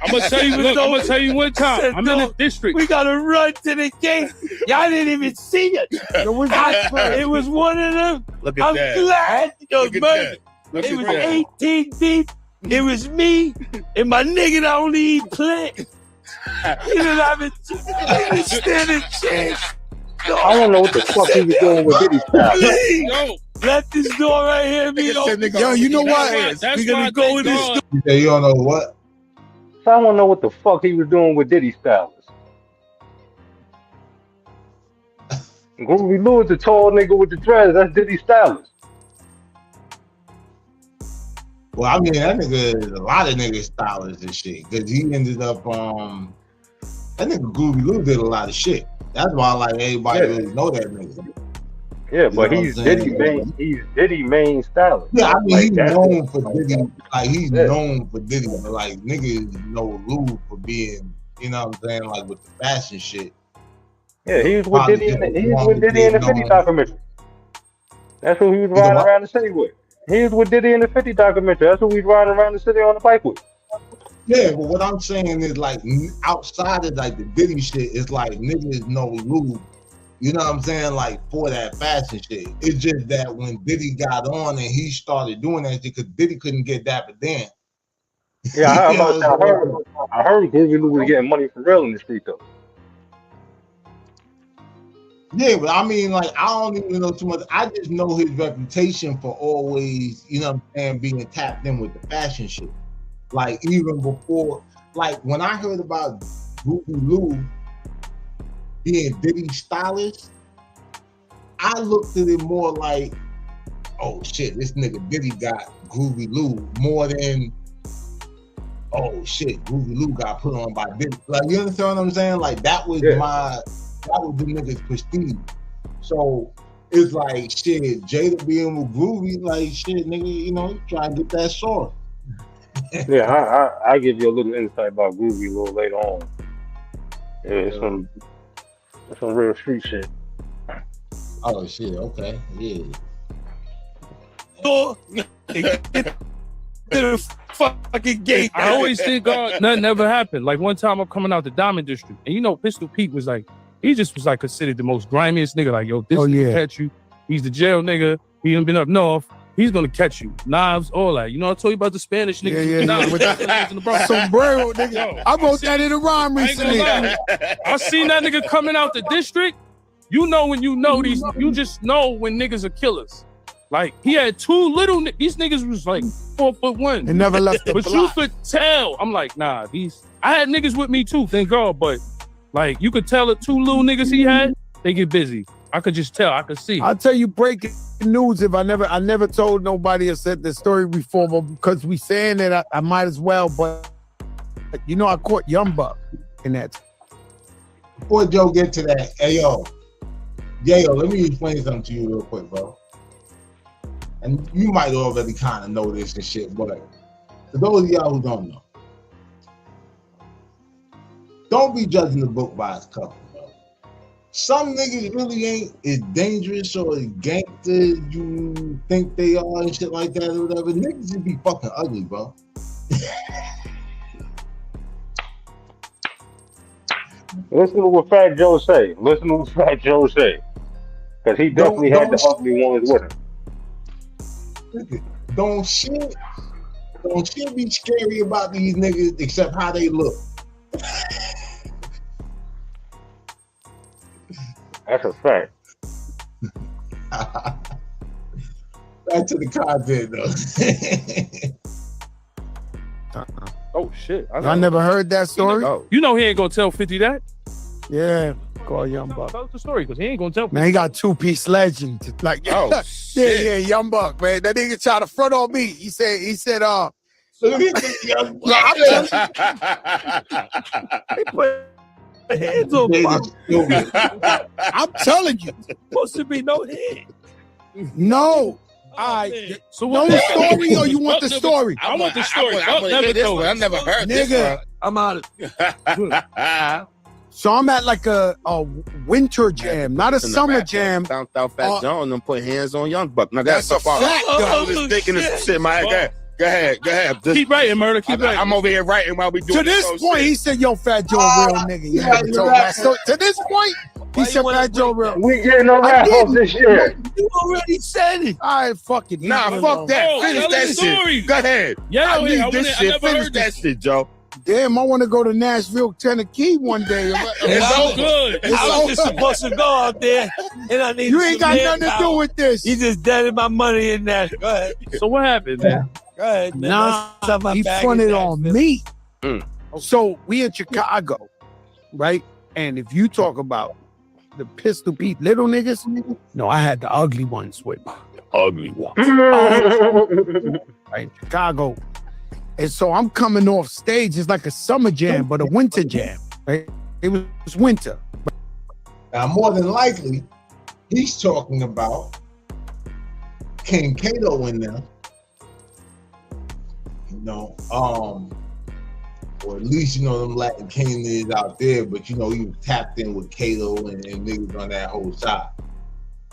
I'm gonna tell you. Look, I'm gonna tell you one time. I'm in the district. We gotta run to the gate. Y'all didn't even see it. It was one of them. Look at I'm that. glad. Yo, Look at man, that. Look it at was that. 18 deep. It was me and my nigga that only eat plant. You didn't have a standing chance. I don't know what the fuck he was doing with Diddy style. Please, Yo, let this door right here be open. Yo, you know what? We're gonna go in this. You say you don't know what? So I don't know what the fuck he was doing with Diddy stylist. Groovy Lou is the tall nigga with the dreads. That's Diddy stylist. Well, I mean, that nigga is a lot of niggas stylists and shit. Cause he ended up, that nigga Groovy Lou did a lot of shit. That's why like everybody really know that nigga. Yeah, You but know he's what I'm saying? He's Diddy main stylist. Yeah, I mean, Like, he's that's known it. for Diddy. Like, he's known for Diddy. But, like, niggas know Lou for being, you know what I'm saying, like, with the fashion shit. Yeah, he was with Probably Diddy. just He was wanted with to Diddy in the be 50 known. documentary. That's who he was riding around the city with. He was with Diddy in the 50 documentary. That's who he was riding around the city on the bike with. Yeah, but what I'm saying is, like, outside of, like, the Diddy shit, it's like niggas know Lou, you know what I'm saying, like, for that fashion shit. It's just that when Diddy got on and he started doing that shit, because Diddy couldn't get Dapper Dan. Yeah, I You know what I'm saying? heard Groovy Lou was getting money for real in the street though. Yeah, but I mean, like, I don't even know too much. I just know his reputation for always, you know what I'm saying, being tapped in with the fashion shit. Like, even before, like, when I heard about Groovy Lou being Diddy's stylist, I looked at it more like, oh shit, this nigga Diddy got Groovy Lou, more than, oh shit, Groovy Lou got put on by Diddy. Like, you understand what I'm saying? Like, that was that was the nigga's prestige. So it's like, shit, Jada being with Groovy, like, shit, nigga, you know, try to get that sauce. Yeah, I give you a little insight about Groovy a little later on. Yeah, it's some real street shit. Oh shit, okay, yeah. Door. Get the fucking gate. I always think nothing never happened. Like one time I'm coming out the Diamond District, and you know, Pistol Pete was like, he just was like considered the most grimiest nigga. Like, yo, this nigga catch you. He's the jail nigga. He done been up north. He's gonna catch you. Knives, all that. You know, I told you about the Spanish niggas. Yeah. Knives, With in the Bronx. sombrero, nigga. I wrote that in a rhyme I ain't gonna recently. lie. I seen that nigga coming out the district. You know when you know these, you just know when niggas are killers. Like, he had two little, these niggas was like 4'1". And never left the But block. you could tell. I'm like, nah, I had niggas with me too, thank God, but like, you could tell the two little niggas he had, they get busy. I could just tell, I could see. I'll tell you breaking news if I never told nobody or said the story before, but because we saying that I might as well, but you know I caught Young Buck in that. Before Joe get to that, hey yo, let me explain something to you real quick, bro. And you might already kind of know this and shit, but for those of y'all who don't know, don't be judging the book by its cover, bro. Some niggas really ain't as dangerous or as gangster you think they are and shit like that or whatever. Niggas just be fucking ugly, bro. Listen to what Fat Joe say. Because he definitely had the ugly ones with him. Don't shit be scary about these niggas except how they look. That's a fact. Back to the content though. Oh shit. I never heard that story. You know he ain't gonna tell 50 that. Yeah, call Young Buck. Tell us the story, because he ain't gonna tell 50. Man, he got 2-piece legend. Like, yeah, Young Buck, man. That nigga tried to front on me. He said, he put hands on me. I'm telling you. Supposed to be no head. No. All right. So know the story or you want the story? I want the story. I want to hear this one. I never heard this Nigga. one. I'm out of So I'm at like a winter jam, not a summer jam. Found out Fat John and put hands on Young Buck. Now that's a fact. I was just thinking this shit, my head. Go ahead. Just, keep writing, Murder. Keep writing. I'm over here writing while we doing To this point, he said, "Yo, Fat Joe, real nigga." You yeah, never told that story. To this point, he said, "Fat Joe, real." We getting no rap off this year. You already said it. All right, fuck it. Nah, fuck that. Finish that shit. Go ahead. Yeah, I need this shit. Finish that shit, Joe. Damn, I want to go to Nashville, Tennessee one day. It's so good. I was just supposed to go out there, and I need. You ain't got nothing to do with this. You just deaded my money in that. Go ahead. So what happened, man? Go ahead, man. Nah, he fronted on me. So we in Chicago, right? And if you talk about the Pistol Pete little niggas, no, I had the ugly ones with me. Ugly ones. Right, Chicago. And so I'm coming off stage. It's like a summer jam, but a winter jam. Right? It was winter. Now, more than likely, he's talking about King Kato in there. You know, or at least, you know, them Latin King is out there, but you know, he was tapped in with Kato and niggas on that whole side.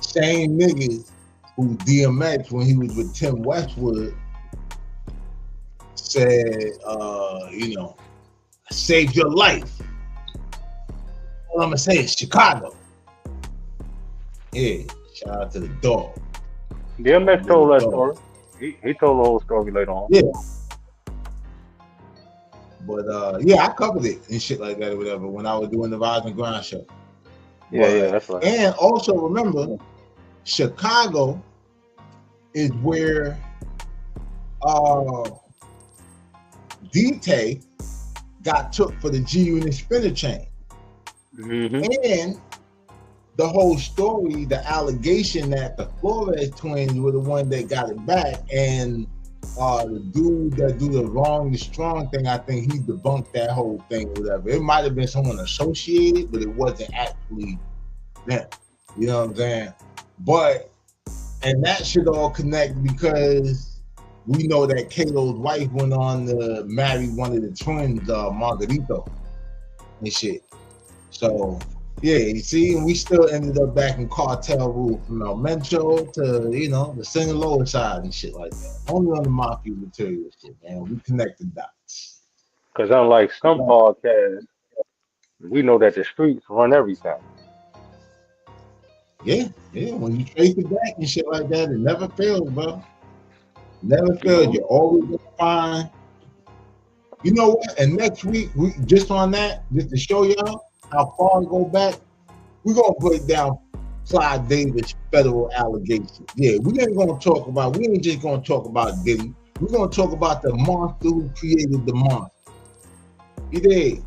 Same niggas who DMX, when he was with Tim Westwood, said, you know, I saved your life. All I'm gonna say is Chicago. Yeah, shout out to the dog. DMX told that story. He told the whole story later on. Yeah. But yeah, I covered it and shit like that or whatever when I was doing the Rise and Grind show. Yeah, that's right. And also remember, Chicago is where D-Tay got took for the G-Unit spinner chain. And the whole story, the allegation that the Flores twins were the one that got it back, and the dude that do the wrong, the strong thing, I think he debunked that whole thing or whatever. It might have been someone associated, but it wasn't actually them. You know what I'm saying? But, and that should all connect because we know that Kato's wife went on to marry one of the twins, Margarito, and shit. So, yeah, you see, and we still ended up back in cartel rule from MENCHO to, you know, the single lower side and shit like that. Only on the mafia material shit, man. We connect the dots. Because unlike some podcasts, we know that the streets run everything. Yeah, when you trace it back and shit like that, it never fails, bro. Never fails. You're always gonna find. You know what? And next week, we just on that, just to show y'all how far it go back, we're gonna break down Clyde Davis federal allegations. Yeah, we ain't just gonna talk about Diddy. We're gonna talk about the monster who created the monster. You dig?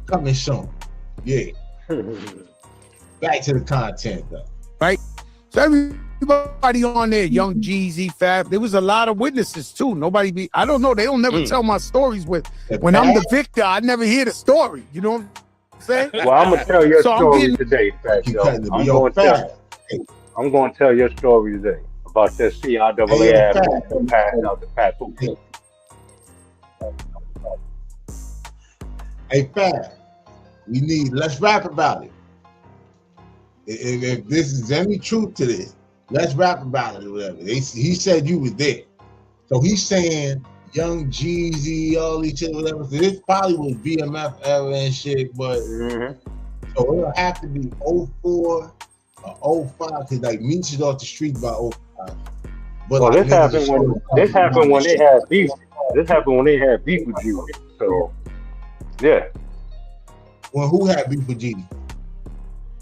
Coming soon. Yeah. Back to the content though. Right? So everybody on there, Young Jeezy, Fab, there was a lot of witnesses too. I don't know, they don't never tell my stories when I'm the victor, I never hear the story. You know what I'm saying? Well, I'm gonna tell your story today, Fat Joe. I'm gonna tell your story today about that CIAA ass that passed out the Pat Poop. Hey, Fab, let's rap about it. If this is any truth to this, let's rap about it or whatever. He said you was there. So he's saying Young Jeezy, all these shit, whatever. So this probably was BMF era and shit, but so it'll have to be 04 or 05, because like Meech is off the street by 05. But well, like, this happened when they had beef. This happened when they had beef with you. So yeah. When who had beef with Jeezy?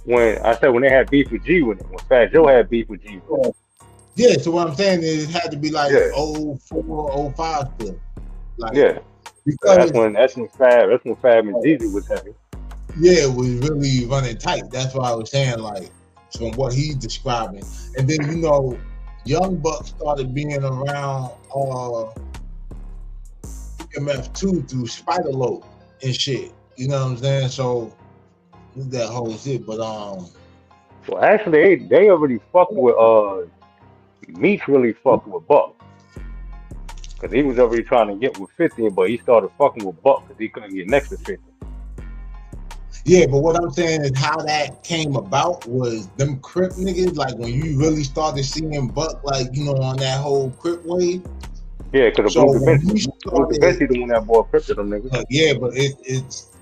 When they had beef with G with it, when Fat Joe had beef with G. Yeah, so what I'm saying is it had to be like 04, 05 still. Like, yeah. Because that's when Fab and Jeezy was having. Yeah, it was really running tight. That's why I was saying, like, from what he's describing. And then, you know, Young Buck started being around EMF2 through Spider Load and shit. You know what I'm saying? So that whole shit, but well, actually, they already fucked with Meech really fucked with Buck. Because he was already trying to get with 50, but he started fucking with Buck because he couldn't get next to 50. Yeah, but what I'm saying is how that came about was them Crip niggas, like when you really started seeing Buck, like, you know, on that whole Crip wave. Yeah, because So Blue Da Vinci the one that boy Crip to them niggas. Yeah, but it's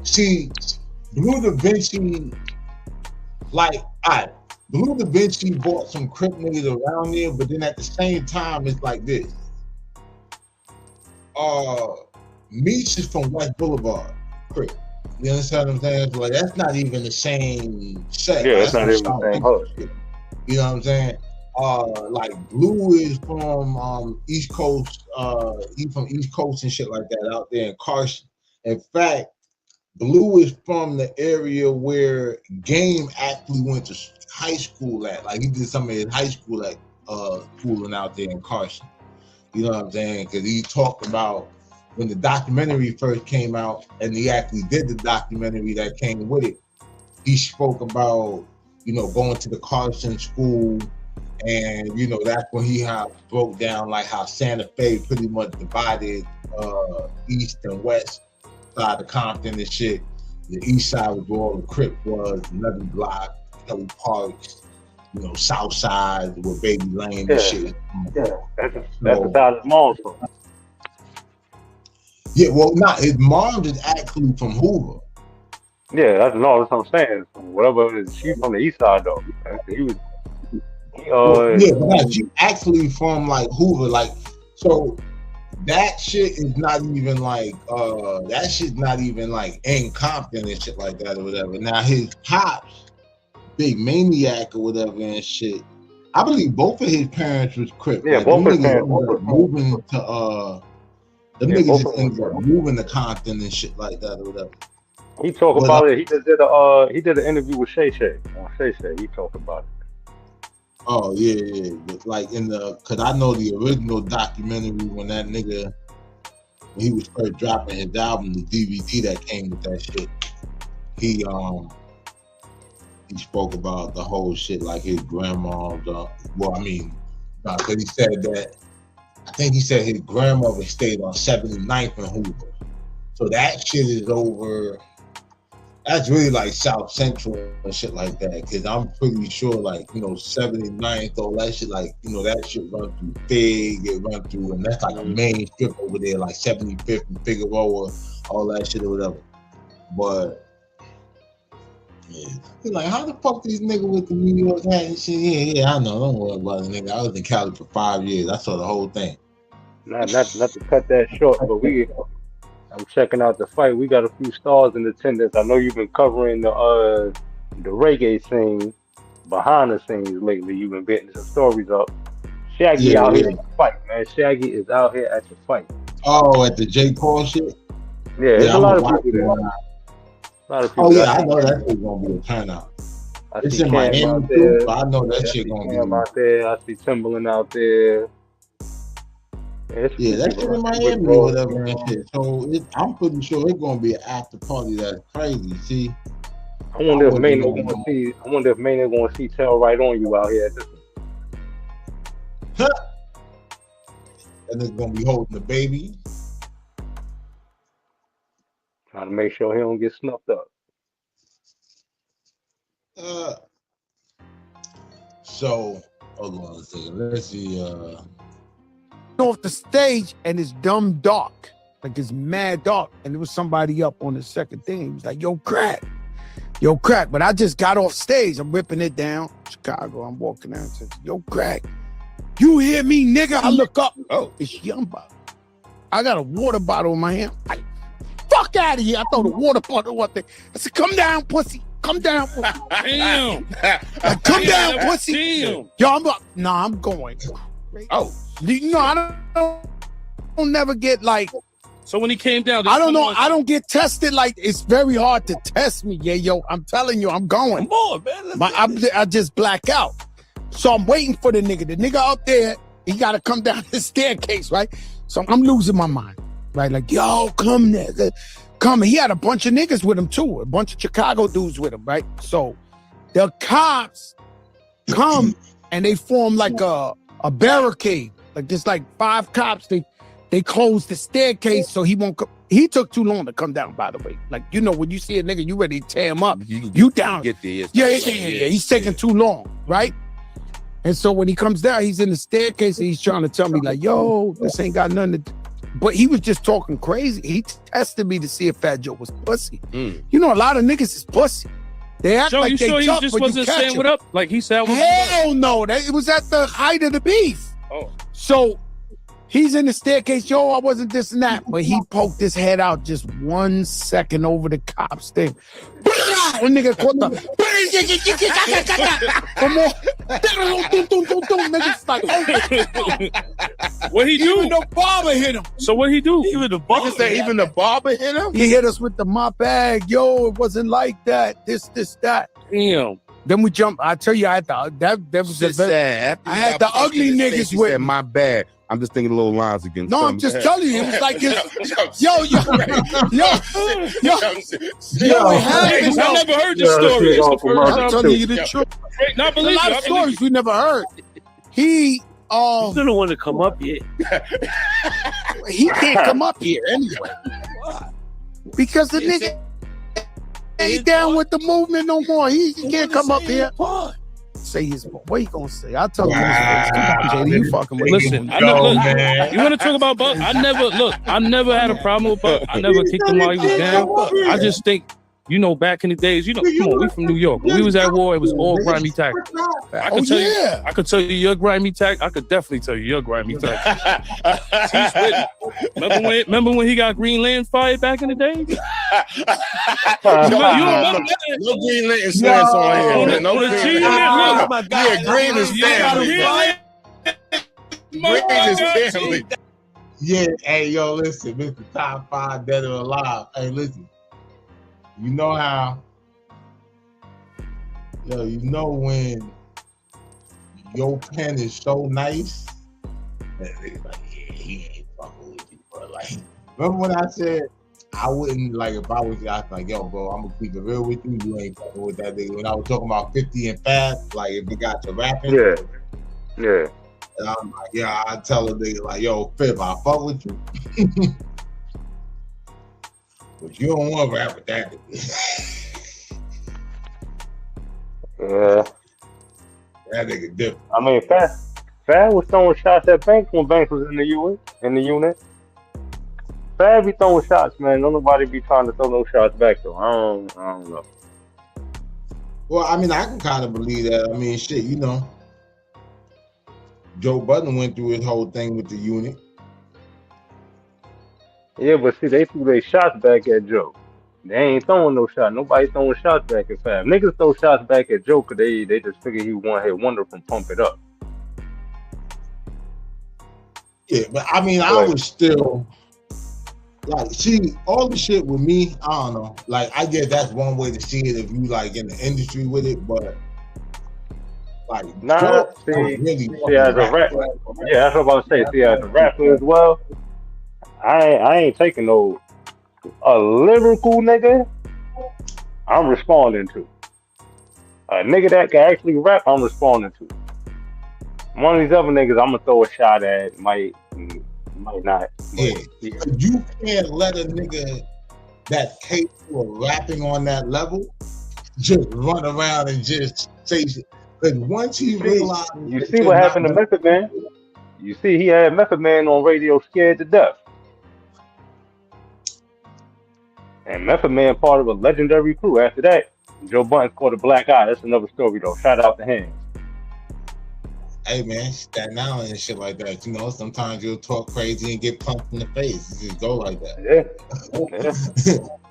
see, Blue Da Vinci, like, Blue Da Vinci bought some Crip niggas around there, but then at the same time, it's like this. Meech is from West Boulevard, Crip. You understand what I'm saying? Like, that's not even the same set. Yeah, it's not even the same host. You know what I'm saying? Like Blue is from East Coast, he's from East Coast and shit like that out there in Carson. In fact, Blue is from the area where Game actually went to high school at. Like, he did some of his high school at schooling out there in Carson. You know what I'm saying? Because he talked about when the documentary first came out, and he actually did the documentary that came with it. He spoke about, you know, going to the Carson school, and, you know, that's when he broke down like how Santa Fe pretty much divided east and west side of Compton and shit. The east side was where all the Crip was, Levy Block, Kelly Parks, you know, South Side where Baby Lane and shit. Yeah, that's the side his mom's from. Yeah, well, his mom is actually from Hoover. Yeah, that's what I'm saying. Whatever it is, she's from the east side though. But she actually from like Hoover, like, so that shit is not even like that shit's not even like in Compton and shit like that or whatever. Now his pops, big maniac or whatever and shit. I believe both of his parents was Crip. Yeah, like, both of his parents were moving to niggas just ended up moving to Compton and shit like that or whatever. He talked about it. He just did an interview with Shay Shay on Shay Shay. He talked about it. Oh yeah. But like cause I know the original documentary when that nigga, when he was first dropping his album, the DVD that came with that shit, he spoke about the whole shit, like his grandma's, cause he said that, I think he said his grandmother stayed on 79th and Hoover. So that shit is over. That's really like South Central and shit like that. Cause I'm pretty sure, like, you know, 79th, all that shit, like, you know, that shit run through Fig, it run through, and that's like a main strip over there, like 75th and Figueroa, all that shit or whatever. But yeah, he's like, how the fuck these niggas with the New York hat and shit? Yeah, I know. Don't worry about it, nigga. I was in Cali for 5 years. I saw the whole thing. Not to cut that short, but I'm checking out the fight. We got a few stars in attendance. I know you've been covering the reggae scene, behind the scenes lately. You've been getting some stories up. Shaggy out here at the fight, man. Shaggy is out here at the fight. Oh, at the J. Paul shit? Yeah, there's a lot of people there. Oh yeah, I know that shit's gonna be a turnout. It's in Miami too, but I know that shit gonna be out there. I see Timberland out there. Yeah, that shit in Miami or whatever and shit. So I'm pretty sure it's gonna be an after party that's crazy. See, I wonder if Maynard gonna see Tell Right On You out here at this one. And it's gonna be holding the baby. Trying to make sure he don't get snuffed up. So hold on a second. Let's see. Off the stage and it's dumb dark, like it's mad dark, and there was somebody up on the second thing. He was like, yo, crack. But I just got off stage. I'm ripping it down. Chicago. I'm walking down and says, yo, crack. You hear me, nigga? I look up. Oh, it's Yumba. I got a water bottle in my hand. Fuck out of here. I throw the water bottle one thing. I said, come down, pussy. Come down, pussy. Damn. Come down, pussy. Damn. Yo, I'm going. Oh, no, I don't never get like. So when he came down, I don't know. I don't get tested. Like, it's very hard to test me. Yeah, yo, I'm telling you, I'm going. Come on, man. I just black out. So I'm waiting for the nigga. The nigga up there, he got to come down the staircase, right? So I'm losing my mind, right? Like, yo, come nigga. Come. He had a bunch of niggas with him too. A bunch of Chicago dudes with him, right? So the cops come and they form like a a barricade. Like there's like 5 cops. They closed the staircase so he won't come. He took too long to come down, by the way. Like, you know, when you see a nigga, you ready to tear him up. You down. Get there. Yeah. He's taking too long, right? And so when he comes down, he's in the staircase and he's trying to tell me like, yo, this ain't got nothing to do. But he was just talking crazy. He tested me to see if Fat Joe was pussy. You know, a lot of niggas is pussy. They act like they sure tough, he just but wasn't you catch saying him. what up? Like he said, Hell no. It was at the height of the beef. Oh. So he's in the staircase. Yo, I wasn't this and that. But he poked his head out just 1 second over the cop's thing. One nigga called him. Come on. Niggas like, what he do? Even the barber hit him. So what he do? Even the barber hit him? He hit us with the mop bag. Yo, it wasn't like that. This, that. Damn. Then we jumped. I tell you, I had that was the sad. I had the ugly niggas with me. My bad. I'm just thinking little lines again. No, I'm just telling you, it was like this. Yo. I never heard this story. It's the first I'm time telling you the truth. Not A lot of stories we never heard. He don't want to come up here. He can't come up here anyway. Because the nigga ain't down with the movement no more. He can't come up here. Say his part. What you gonna say? I'll tell you his face. Come on, JD, you fucking with Listen, me. you want to talk about Buck? I never had a problem with Buck. I never kicked him while he was down. I just think, you know, back in the days, you know, come on, we from New York. When we was at war, it was all grimy tactics. I could tell you your grimy tactics. I could definitely tell you your grimy tactics. He's with it. Remember when he got Green Lantern fired back in the day? You remember that? No Green Lantern slants on here. No Green Lantern. Yeah, Green is family. Green is family. Yeah, hey, yo, listen, Mr. Top 5 Dead or Alive. Hey, listen. You know how, you know when your pen is so nice that they like, yeah, he ain't fucking with you, bro. Like, remember when I said I wouldn't, like, if I was like, yo, bro, I'm gonna keep it real with you. You ain't fucking with that nigga. When I was talking about 50 and Fast, like, if it got to rapping, Yeah. and I'm like, yeah, I tell a nigga like, yo, Fib, I fuck with you. But you don't want to rap with that. Yeah. That nigga different. I mean, Fab was throwing shots at Banks when Banks was in the unit. Fab be throwing shots, man. Don't nobody be trying to throw no shots back though. I don't know. Well, I mean, I can kind of believe that. I mean, shit, you know, Joe Budden went through his whole thing with the unit. Yeah, but see, they threw their shots back at Joe. They ain't throwing no shots. Nobody throwing shots back at Fab. Niggas throw shots back at Joe because they just figure he one hit wonder from Pump It Up. Yeah, but I mean, I was still like, see, all the shit with me, I don't know. Like, I guess that's one way to see it if you like in the industry with it, but like, nah, see, as a rapper, yeah, that's what I'm about to say. See, as a rapper as well, I ain't taking no a lyrical nigga. I'm responding to a nigga that can actually rap. I'm responding to one of these other niggas. I'm gonna throw a shot at. Might not. Yeah. You can't let a nigga that's capable of rapping on that level just run around and just say shit. Because once he realized, you see what happened to Method Man. You see, he had Method Man on radio, scared to death. And Method Man part of a legendary crew. After that, Joe Budden caught a black eye. That's another story though. Shout out to him. Hey man, Staten Island and shit like that. You know, sometimes you'll talk crazy and get punched in the face. It just go like that. Yeah.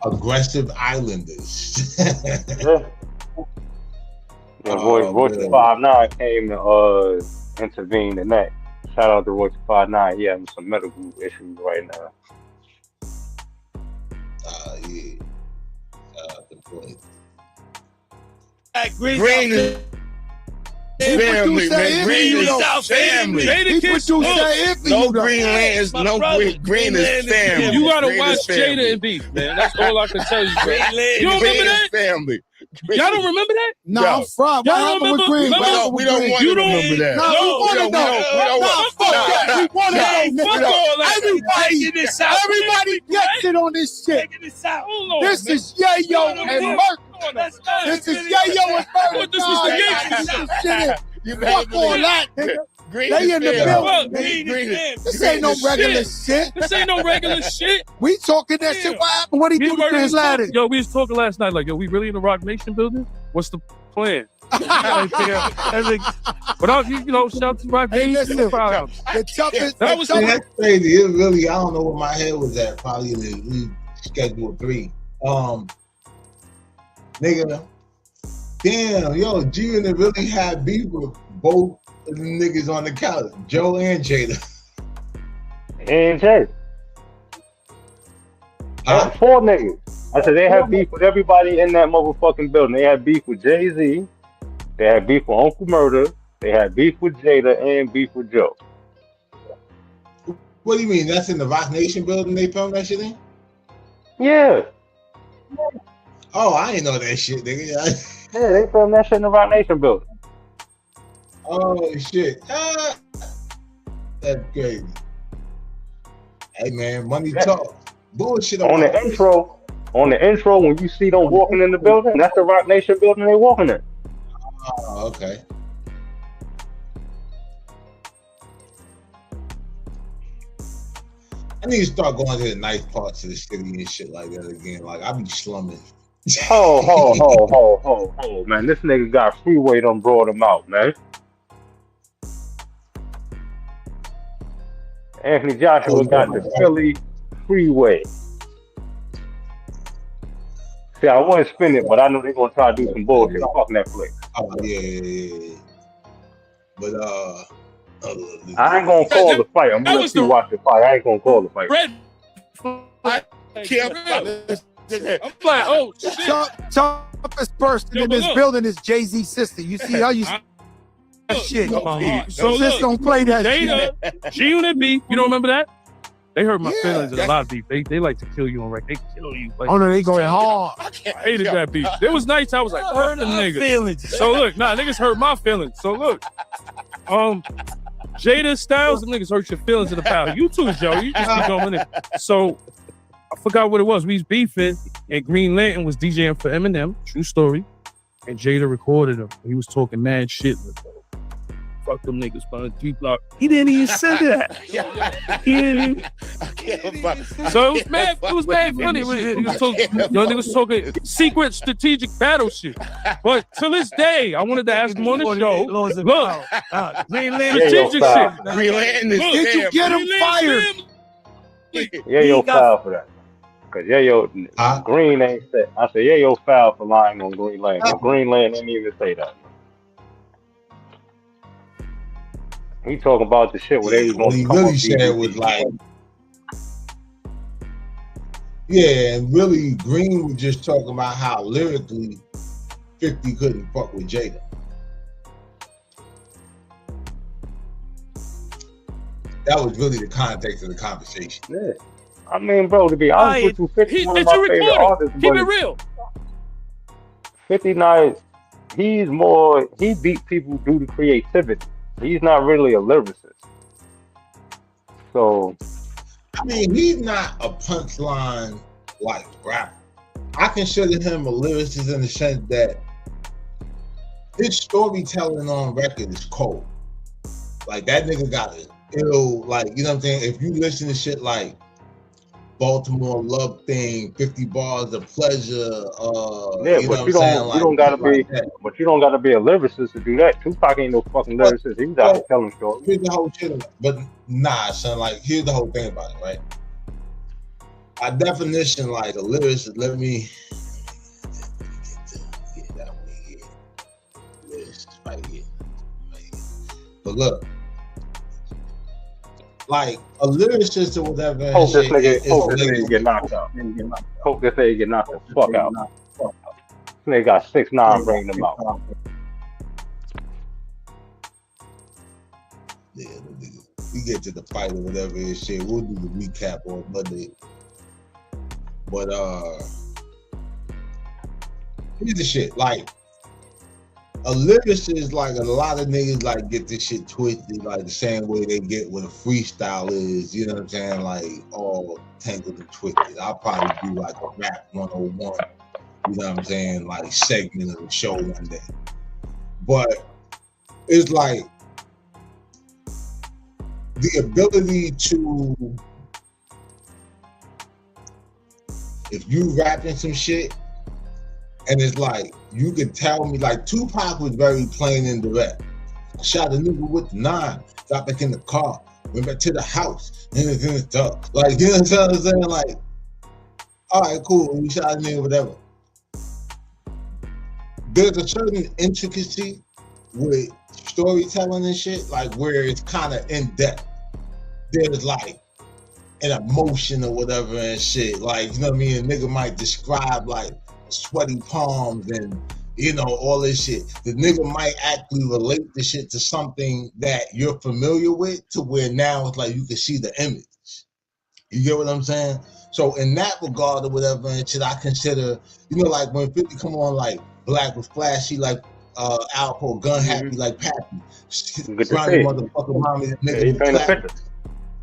Aggressive Islanders. Yeah, Royce 5'9" came to intervene in that. Shout out to Royce 5'9". He having some medical issues right now. Yeah. Green is family, man. Green is family. No Green Lanterns, no Green is family. You gotta watch Jada and Beef, man. That's all I can tell you. You don't remember that? Family. Y'all don't remember that? No, I'm fried. Y'all What don't happened with remember? Green? We don't want to remember that. No, we want to know. Nah, fuck that. We want to know, nigga. Everybody gets it on this shit. This is Yayo and Merc. This is Yayo and Merc. This was the Yankees. Fuck all that, nigga. They in the building. This ain't no regular shit. This ain't no regular shit. We talking that shit. What happened? What he do with his ladder? Yo, we was talking last night. Like, yo, we really in the Rock Nation building? What's the plan? But I, you know, shout to Rock Nation. Listen, the toughest. That's crazy. It really, I don't know where my head was at. Probably in the schedule 3. Nigga, damn, yo, G and it really had beef with both of the niggas on the couch, Joe and Jada. And Jada. 4 niggas. I said they had beef with everybody in that motherfucking building. They had beef with Jay-Z. They had beef with Uncle Murder. They had beef with Jada and beef with Joe. What do you mean? That's in the Rock Nation building they filmed that shit in? Yeah. Oh, I ain't know that shit, nigga. Yeah, they filmed that shit in the Rock Nation building. Oh shit. That's crazy. Hey man, money talk. Bullshit on the intro. On the intro, when you see them walking in the building, that's the Rock Nation building they walking in. Oh, okay. I need to start going to the nice parts of the city and shit like that again. Like, I be slumming. Ho, man. This nigga got freeway done brought him out, man. Anthony Joshua got the Philly freeway. See, I wouldn't spin it, but I know they're gonna try to do some bullshit. Fuck Netflix. Oh, yeah. But I ain't gonna call the fight. I'm gonna let you watch the fight. I ain't gonna call the fight. I can't. I'm like, oh shit. Toughest person in this building is Jay-Z's sister. You see how you shit. So just don't play that Jada, shit. G-Unit beef. You don't remember that? They hurt my feelings in a lot of beef. They like to kill you on record. They kill you. Like, Oh no, they going hard. I hated that beef. It was nice. I was like, hurt the niggas. So look, niggas hurt my feelings. So look, Jada Styles, them niggas hurt your feelings in the power. You too, Joe. You just keep going in. So I forgot what it was. We was beefing, and Green Lantern was DJing for Eminem. True story. And Jada recorded him. He was talking mad shit. Fuck them niggas behind 3 Block. He didn't even say that. He didn't even. So it was mad funny. He was talking, niggas was talking secret strategic battle shit. But to this day, I wanted to ask him on the show. Look, Green Lantern strategic shit. Green Lantern is Did you get him fired? Yayo foul for that. Cause Yayo Green ain't said. I said Yayo foul for lying on Green Lantern. Green Lantern didn't even say that. He talking about the shit where they was going to come really said was like, yeah, and really Green was just talking about how lyrically 50 couldn't fuck with Jada. That was really the context of the conversation. Yeah. I mean, bro, to be honest with you, 50 one of my favorite artists. Keep it real. 59, he beat people due to creativity. He's not really a lyricist. So, I mean, he's not a punchline like rapper. I consider him a lyricist in the sense that his storytelling on record is cold. Like, that nigga got it ill, like, you know what I'm saying? If you listen to shit like Baltimore Love Thing, 50 Bars of Pleasure, yeah, but you don't gotta be a lyricist to do that. Tupac ain't no fucking lyricist. He was out telling stories. Here's the whole shit, but nah, son. Like, here's the whole thing about it, right? By definition, like a lyricist, let me get that way here. Lyricist right here. But look. Like a lyricist or whatever. Hope this nigga get knocked out. Hope this nigga get knocked the fuck out. This nigga got 6'9" bringing him out. Yeah, we get to the fight or whatever and shit. We'll do the recap on Monday. But here's the shit. Like, a lyricist, like a lot of niggas, like get this shit twisted, like the same way they get what a freestyle is. You know what I'm saying? Like all tangled and twisted. I'll probably do like a rap 101. You know what I'm saying? Like segment of the show one day. But it's like the ability to, if you rapping some shit and it's like, you can tell me, like Tupac was very plain and direct. I shot a nigga with the 9, got back in the car, went back to the house, and it's in the dark. Like, you know what I'm saying? Like, all right, cool, we shot a nigga, whatever. There's a certain intricacy with storytelling and shit, like where it's kind of in depth. There's like an emotion or whatever and shit. Like, you know what I mean? A nigga might describe like sweaty palms and, you know, all this shit. The nigga might actually relate the shit to something that you're familiar with, to where now it's like you can see the image. You get what I'm saying? So in that regard or whatever and shit, I consider, you know, like when 50 come on, like Black was flashy, like Alpo, gun happy, like Pappy. Grimy motherfucker mommy, nigga.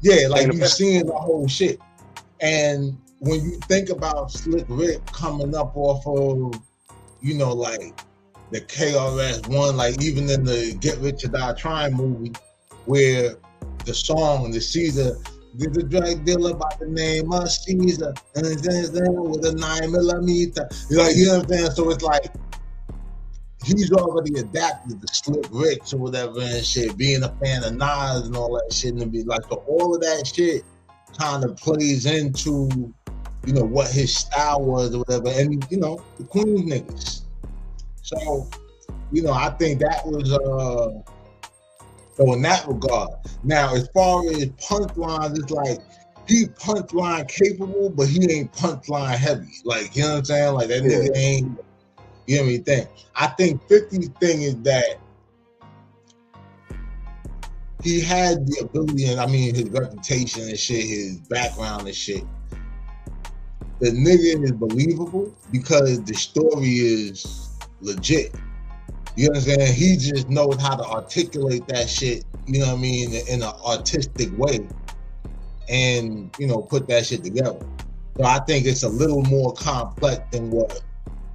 Yeah, like you seeing the whole shit. And when you think about Slick Rick coming up off of, you know, like the KRS-One, like even in the Get Rich or Die Trying movie, where the song, the Caesar, there's a drug dealer by the name of Caesar, and it's with a 9mm. Like, you know what I'm saying? So it's like, he's already adapted to Slick Ricks or whatever and shit, being a fan of Nas and all that shit, and be like, so all of that shit kind of plays into, you know, what his style was or whatever, and, you know, the Queens niggas. So, you know, I think that was, so in that regard. Now, as far as punchlines, it's like, he punchline capable, but he ain't punchline heavy. Like, you know what I'm saying? Like, that nigga ain't, you know what I mean? Thing. I think 50's thing is that he had the ability, and I mean his reputation and shit, his background and shit. The nigga is believable because the story is legit. You know what I'm saying? He just knows how to articulate that shit, you know what I mean, in an artistic way, and, you know, put that shit together. So I think it's a little more complex than what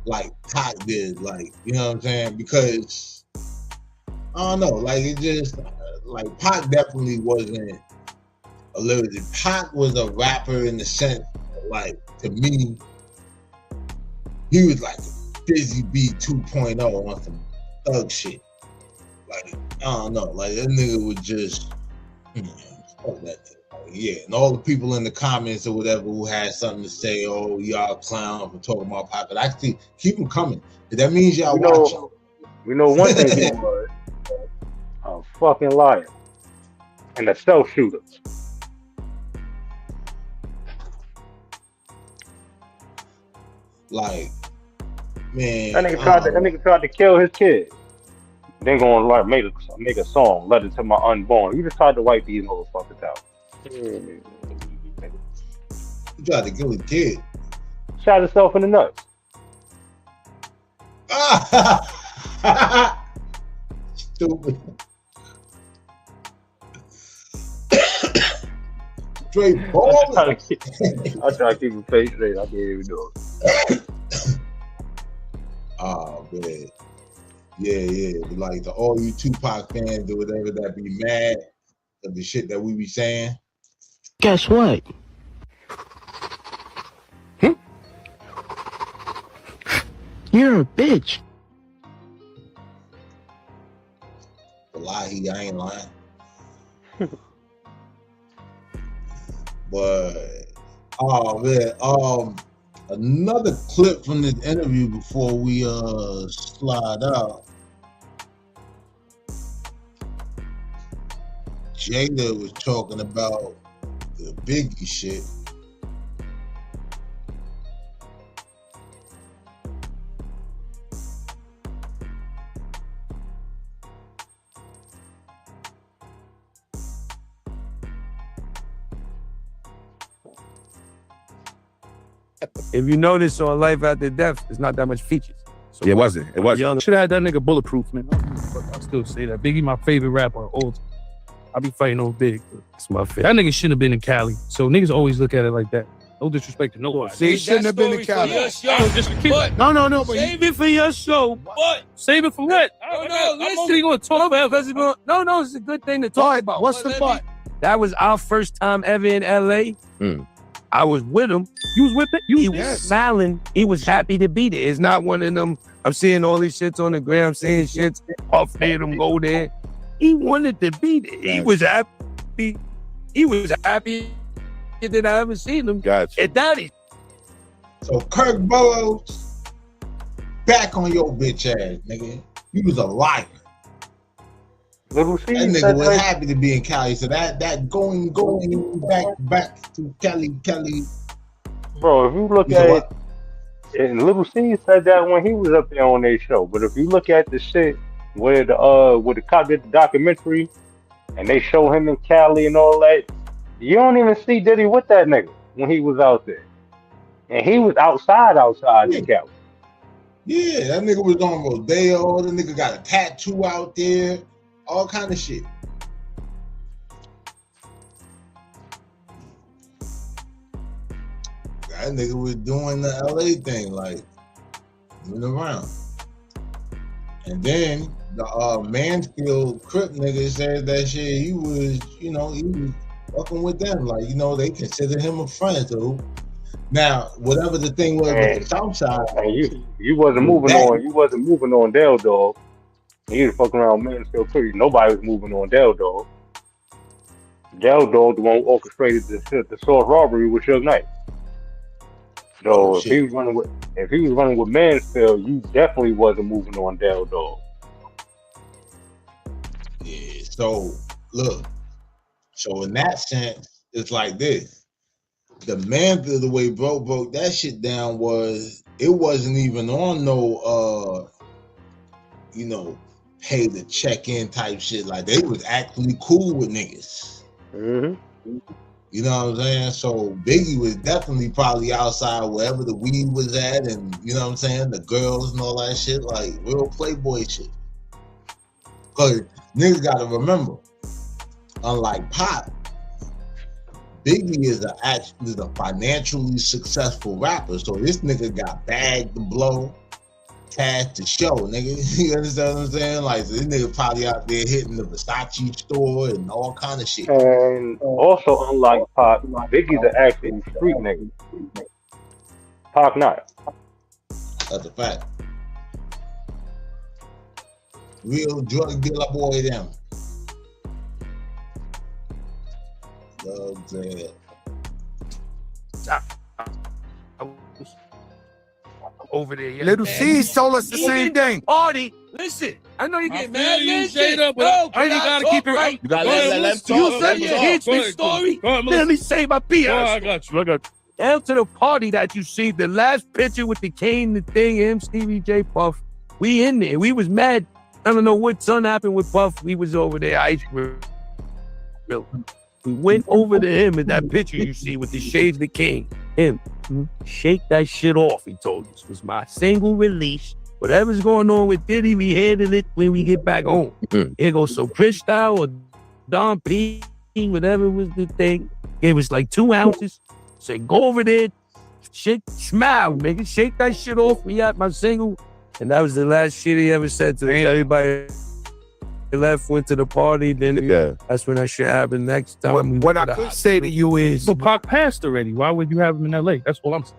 like Pac did, like, you know what I'm saying? Because I don't know, like it just like Pac definitely wasn't a lyricist. Pac was a rapper in the sense, like, to me, he was like Dizzy B 2.0 on some thug shit. Like, I don't know, like that nigga was just, fuck that shit. Yeah, and all the people in the comments or whatever who had something to say, oh, y'all clown for talking about Pac, but actually keep them coming. That means y'all watching. We know one thing he was a fucking liar and a self shooter. Like, man, that nigga tried to kill his kid. Then going like make a song, Letter to My Unborn. You just tried to wipe these motherfuckers out. He tried to kill his kid. Shot himself in the nuts. Stupid. Straight balling. I try to keep his face straight. I can't even do it. Oh man. Yeah. But like all you Tupac fans or whatever that be mad of the shit that we be saying. Guess what? You're a bitch. Wallahi, I ain't lying. But oh man, another clip from this interview before we slide out. Jada was talking about the Biggie shit. If you notice on Life After Death, there's not that much features. So Yeah, it wasn't. It wasn't. Should have had that nigga bulletproof, man. I still say that. Biggie, my favorite rapper of all time. I be fighting over Big. That's my favorite. That nigga shouldn't have been in Cali. So niggas always look at it like that. No disrespect to nobody. See, he shouldn't have been in Cali. No, but save it for your show. But save it for what? I'm only listen. gonna talk Because no, it's a good thing to talk about. What's the part? That was our first time ever in LA. I was with him. You was with it? He was smiling. He was happy to be there. It's not one of them, I'm seeing all these shits on the ground, saying shits, Puff made him go there. He wanted to be there. He was happy. He was happy that I haven't seen him. Gotcha. And daddy. So Kirk Burroughs, back on your bitch ass, nigga. You was a liar. Little C That nigga said was that- happy to be in Cali. So that going back to Cali. Bro, if you look You said at what? it, and Little C said that when he was up there on their show. But if you look at the shit where the cop did the documentary and they show him in Cali and all that, you don't even see Diddy with that nigga when he was out there. And he was outside in Cali. Yeah, that nigga was on Rodeo. The nigga got a tattoo out there. All kind of shit. That nigga was doing the LA thing, like moving around. And then the Mansfield Crip nigga said that shit. He was fucking with them. Like, they consider him a friend. So now, whatever the thing was with the South Side, And you wasn't moving on. You wasn't moving on Del Dog. You was fucking around Mansfield Crip. Nobody was moving on Del Dog. Del Dog, the one who orchestrated the source robbery with Suge Knight. So if he was running with Mansfield, you definitely wasn't moving on Del Dog. yeah. So look, so in that sense, it's like this. The Mansfield, the way Bro broke that shit down was it wasn't even on no pay the check-in type shit. Like they was actually cool with niggas. Mm-hmm. You know what I'm saying? So Biggie was definitely probably outside wherever the weed was at, and you know what I'm saying, the girls and all that shit, like real playboy shit. Cause niggas gotta remember, unlike Pop, Biggie is a financially successful rapper. So this nigga got bag to blow, cash to show, nigga. You understand what I'm saying? Like, so this nigga probably out there hitting the Versace store and all kind of shit. And also, unlike Pac, Biggie's an actual street nigga. Pac not. That's a fact. Real drug dealer boy, them. Loves it. Over there, yeah. Little C told us the same thing. Party. Listen, I know you get mad, man. I gotta keep it right. You gotta let him talk. You said your hits me story. Let me say my piece. I got you. Down to the party that you see, the last picture with the cane, the thing, him, Stevie J, Puff. We in there. We was mad. I don't know what son happened with Puff. We was over there, ice cream. We went over to him in that picture you see with the shades of the king. Him, shake that shit off, he told us. It was my single release. Whatever's going on with Diddy, we handle it when we get back home. Here goes so Cristal or Don P, whatever was the thing. Gave us like 2 ounces. Said, go over there, shake, smile, nigga. Shake that shit off. We got my single. And that was the last shit he ever said to me. Everybody left, went to the party. Then that's when that shit happened. Next time. What I could say to you is, But Pac passed already. Why would you have him in LA? That's all I'm saying.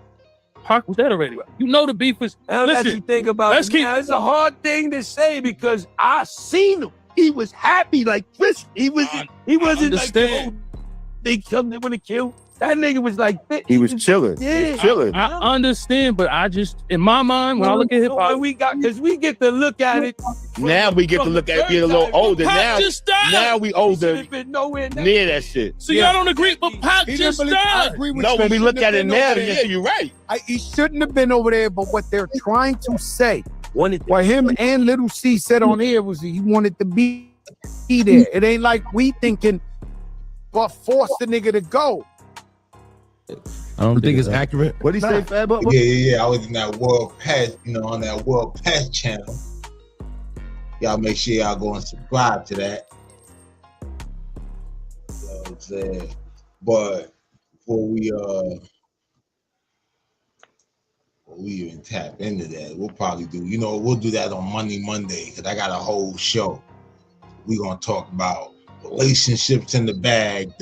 Pac was dead already. You know the beef was. Now that you think about it, now, it's a hard thing to say because I seen him. He was happy like Chris. He wasn't like, oh, they come, they want to kill. That nigga was like, he was chilling. Yeah, he was chilling. I understand, but I just, in my mind, when I look at hip hop, because we get to look at it. Now we get to look at it, get a little older. Now we older near that shit. So y'all don't agree, but Pac just died. No, when we look at it now, yeah, you're right. He shouldn't have been over there, but what they're trying to say, what him and Little C said on air was he wanted to be there. It ain't like we thinking, but force the nigga to go. I don't think it's accurate. What did he say, Fab? Yeah. I was in that World Pest, on that World Pest channel. Y'all make sure y'all go and subscribe to that. You know what I'm saying? But before we even tap into that, we'll probably do, we'll do that on Monday, because I got a whole show. We're going to talk about relationships in the bag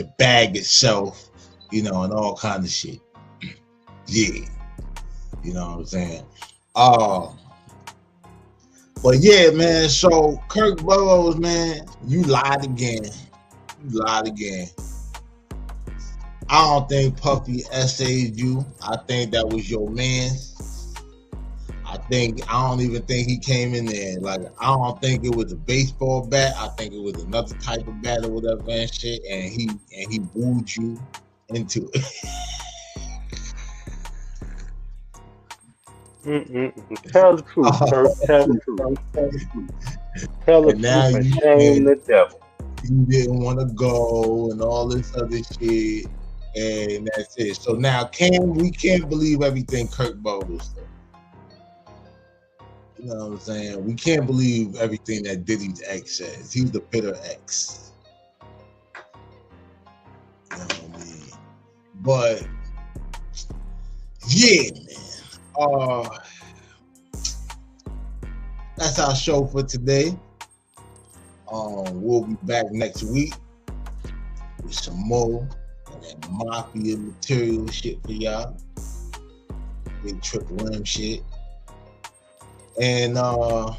itself, and all kinds of shit. Yeah. You know what I'm saying? But yeah, man, so Kirk Burrows, man, you lied again. I don't think Puffy essayed you. I think that was your man. I don't even think he came in there. Like, I don't think it was a baseball bat. I think it was another type of bat or whatever and shit. And he wooed you into it. Tell the truth, Kirk. Tell the truth. Tell the truth and shame the devil. You didn't want to go and all this other shit. And that's it. So now we can't believe everything Kirk Burrows said. You know what I'm saying? We can't believe everything that Diddy's ex says. He's the bitter ex. You know what I mean? But yeah, man. That's our show for today. We'll be back next week with some more of that mafia material shit for y'all. Big Triple M shit. And well,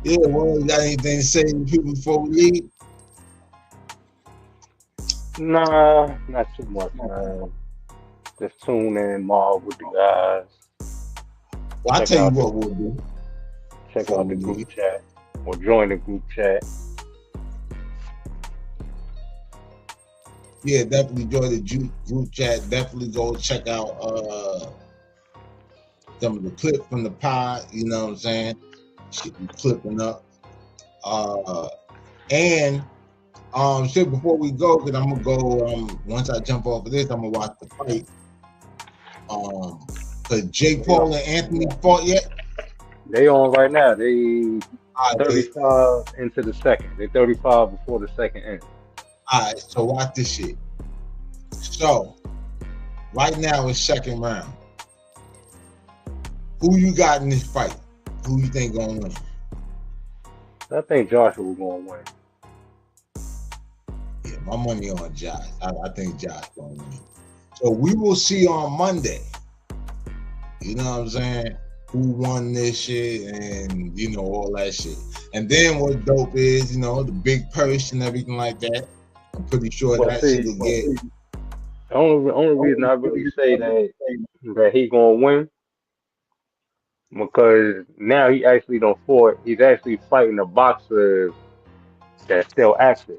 you got anything to say to people before we leave? Nah, not too much, man. Just tune in more with the guys. Well, I'll tell you what we'll do. Check out the group chat or join the group chat. Yeah, definitely join the group chat. Definitely go check out some of the clips from the pod, you know what I'm saying? Shit be clipping up. And shit, before we go, because I'm gonna go once I jump off of this, I'm gonna watch the fight. Cause Jake Paul and Anthony fought yet? They on right now. They 35 into the second. They 35 before the second ends. Alright, so watch this shit. So right now it's second round. Who you got in this fight? Who you think gonna win? I think Joshua gonna win. Yeah, my money on Josh. I think Josh gonna win. So we will see on Monday. You know what I'm saying? Who won this shit and all that shit. And then what dope is, the big purse and everything like that. I'm pretty sure that shit will get. The only reason I really say that he gonna win, because now he actually don't fought. He's actually fighting a boxer that's still active.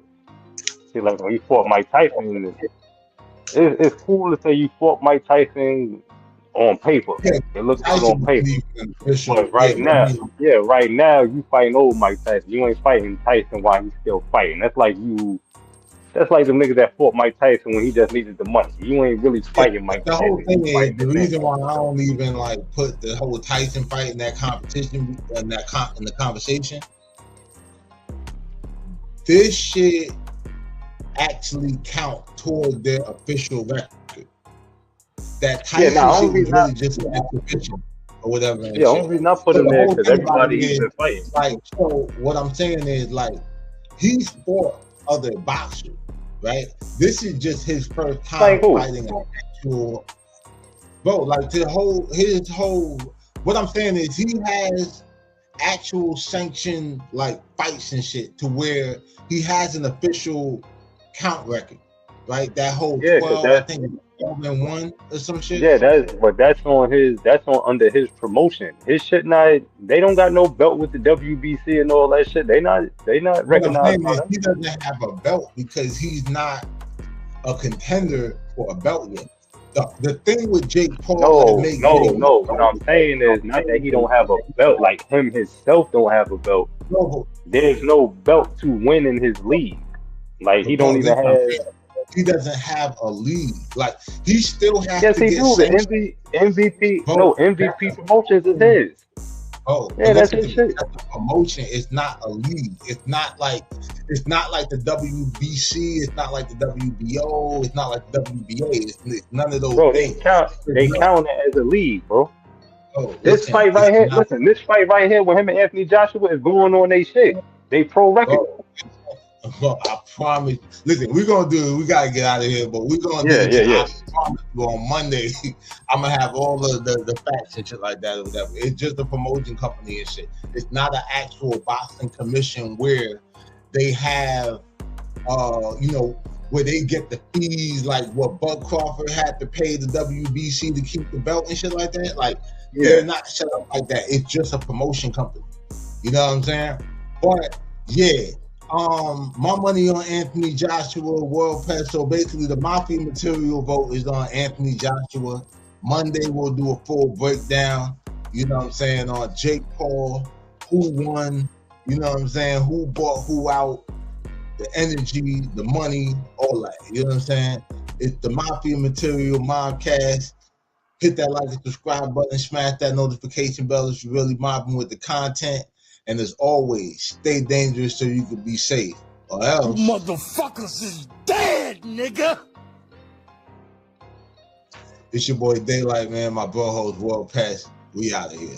See, like when he fought Mike Tyson, it's cool to say you fought Mike Tyson on paper. Yeah, it looks good on paper. But right now you fighting old Mike Tyson. You ain't fighting Tyson while he's still fighting. That's like the niggas that fought Mike Tyson when he just needed the money. You ain't really fighting Mike Tyson. The whole thing is the reason why I don't even put the whole Tyson fight in that competition in the conversation. This shit actually count toward their official record. That Tyson shit was really just an exhibition or whatever. Yeah, only reason I put him there because everybody been fighting. So what I'm saying is he's fought other boxers, right? This is just his first time fighting an actual bro. His whole. What I'm saying is he has actual sanctioned fights and shit to where he has an official count record, right? That whole 12, I think 12-1 or some shit. Yeah, that's on under his promotion. His shit they don't got no belt with the WBC and all that shit. They not recognized. He doesn't have a belt because he's not a contender for a belt yet. The thing with Jake Paul no. What I'm saying is not that he don't have a belt, like him himself don't have a belt. No, there's no belt to win in his league. Like he don't even have. he doesn't have a league. Like he still has Yes, to he get do. The sanctioned. MVP. Bro, No, MVP promotions is his. Oh, Yeah, that's his shit. That's a promotion. It's not a league. It's not like the WBC. It's not like the WBO. It's not like the WBA. It's none of those Bro, things. they count it as a league, bro. Oh, This fight right here, listen, this fight right here with him and Anthony Joshua is going on they shit. They pro record. Bro, I promise. Listen, we're gonna do it. We gotta get out of here, but we're gonna do it. Yeah. I promise you on Monday, I'm gonna have all the facts and shit like that or whatever. It's just a promotion company and shit. It's not an actual boxing commission where they have, where they get the fees like what Bud Crawford had to pay the WBC to keep the belt and shit like that. Like they're not set up like that. It's just a promotion company. You know what I'm saying? But yeah. My money on Anthony Joshua, World Pass. So basically, the Mafia Material vote is on Anthony Joshua. Monday, we'll do a full breakdown, you know what I'm saying, on Jake Paul, who won, you know what I'm saying, who bought who out, the energy, the money, all that, you know what I'm saying? It's the Mafia Material MOBCAST. Hit that like and subscribe button, smash that notification bell if you're really mobbing with the content. And as always, stay dangerous so you can be safe. Or else. You motherfuckers is dead, nigga. It's your boy Daylight, man. My bro host World Pass. We out of here.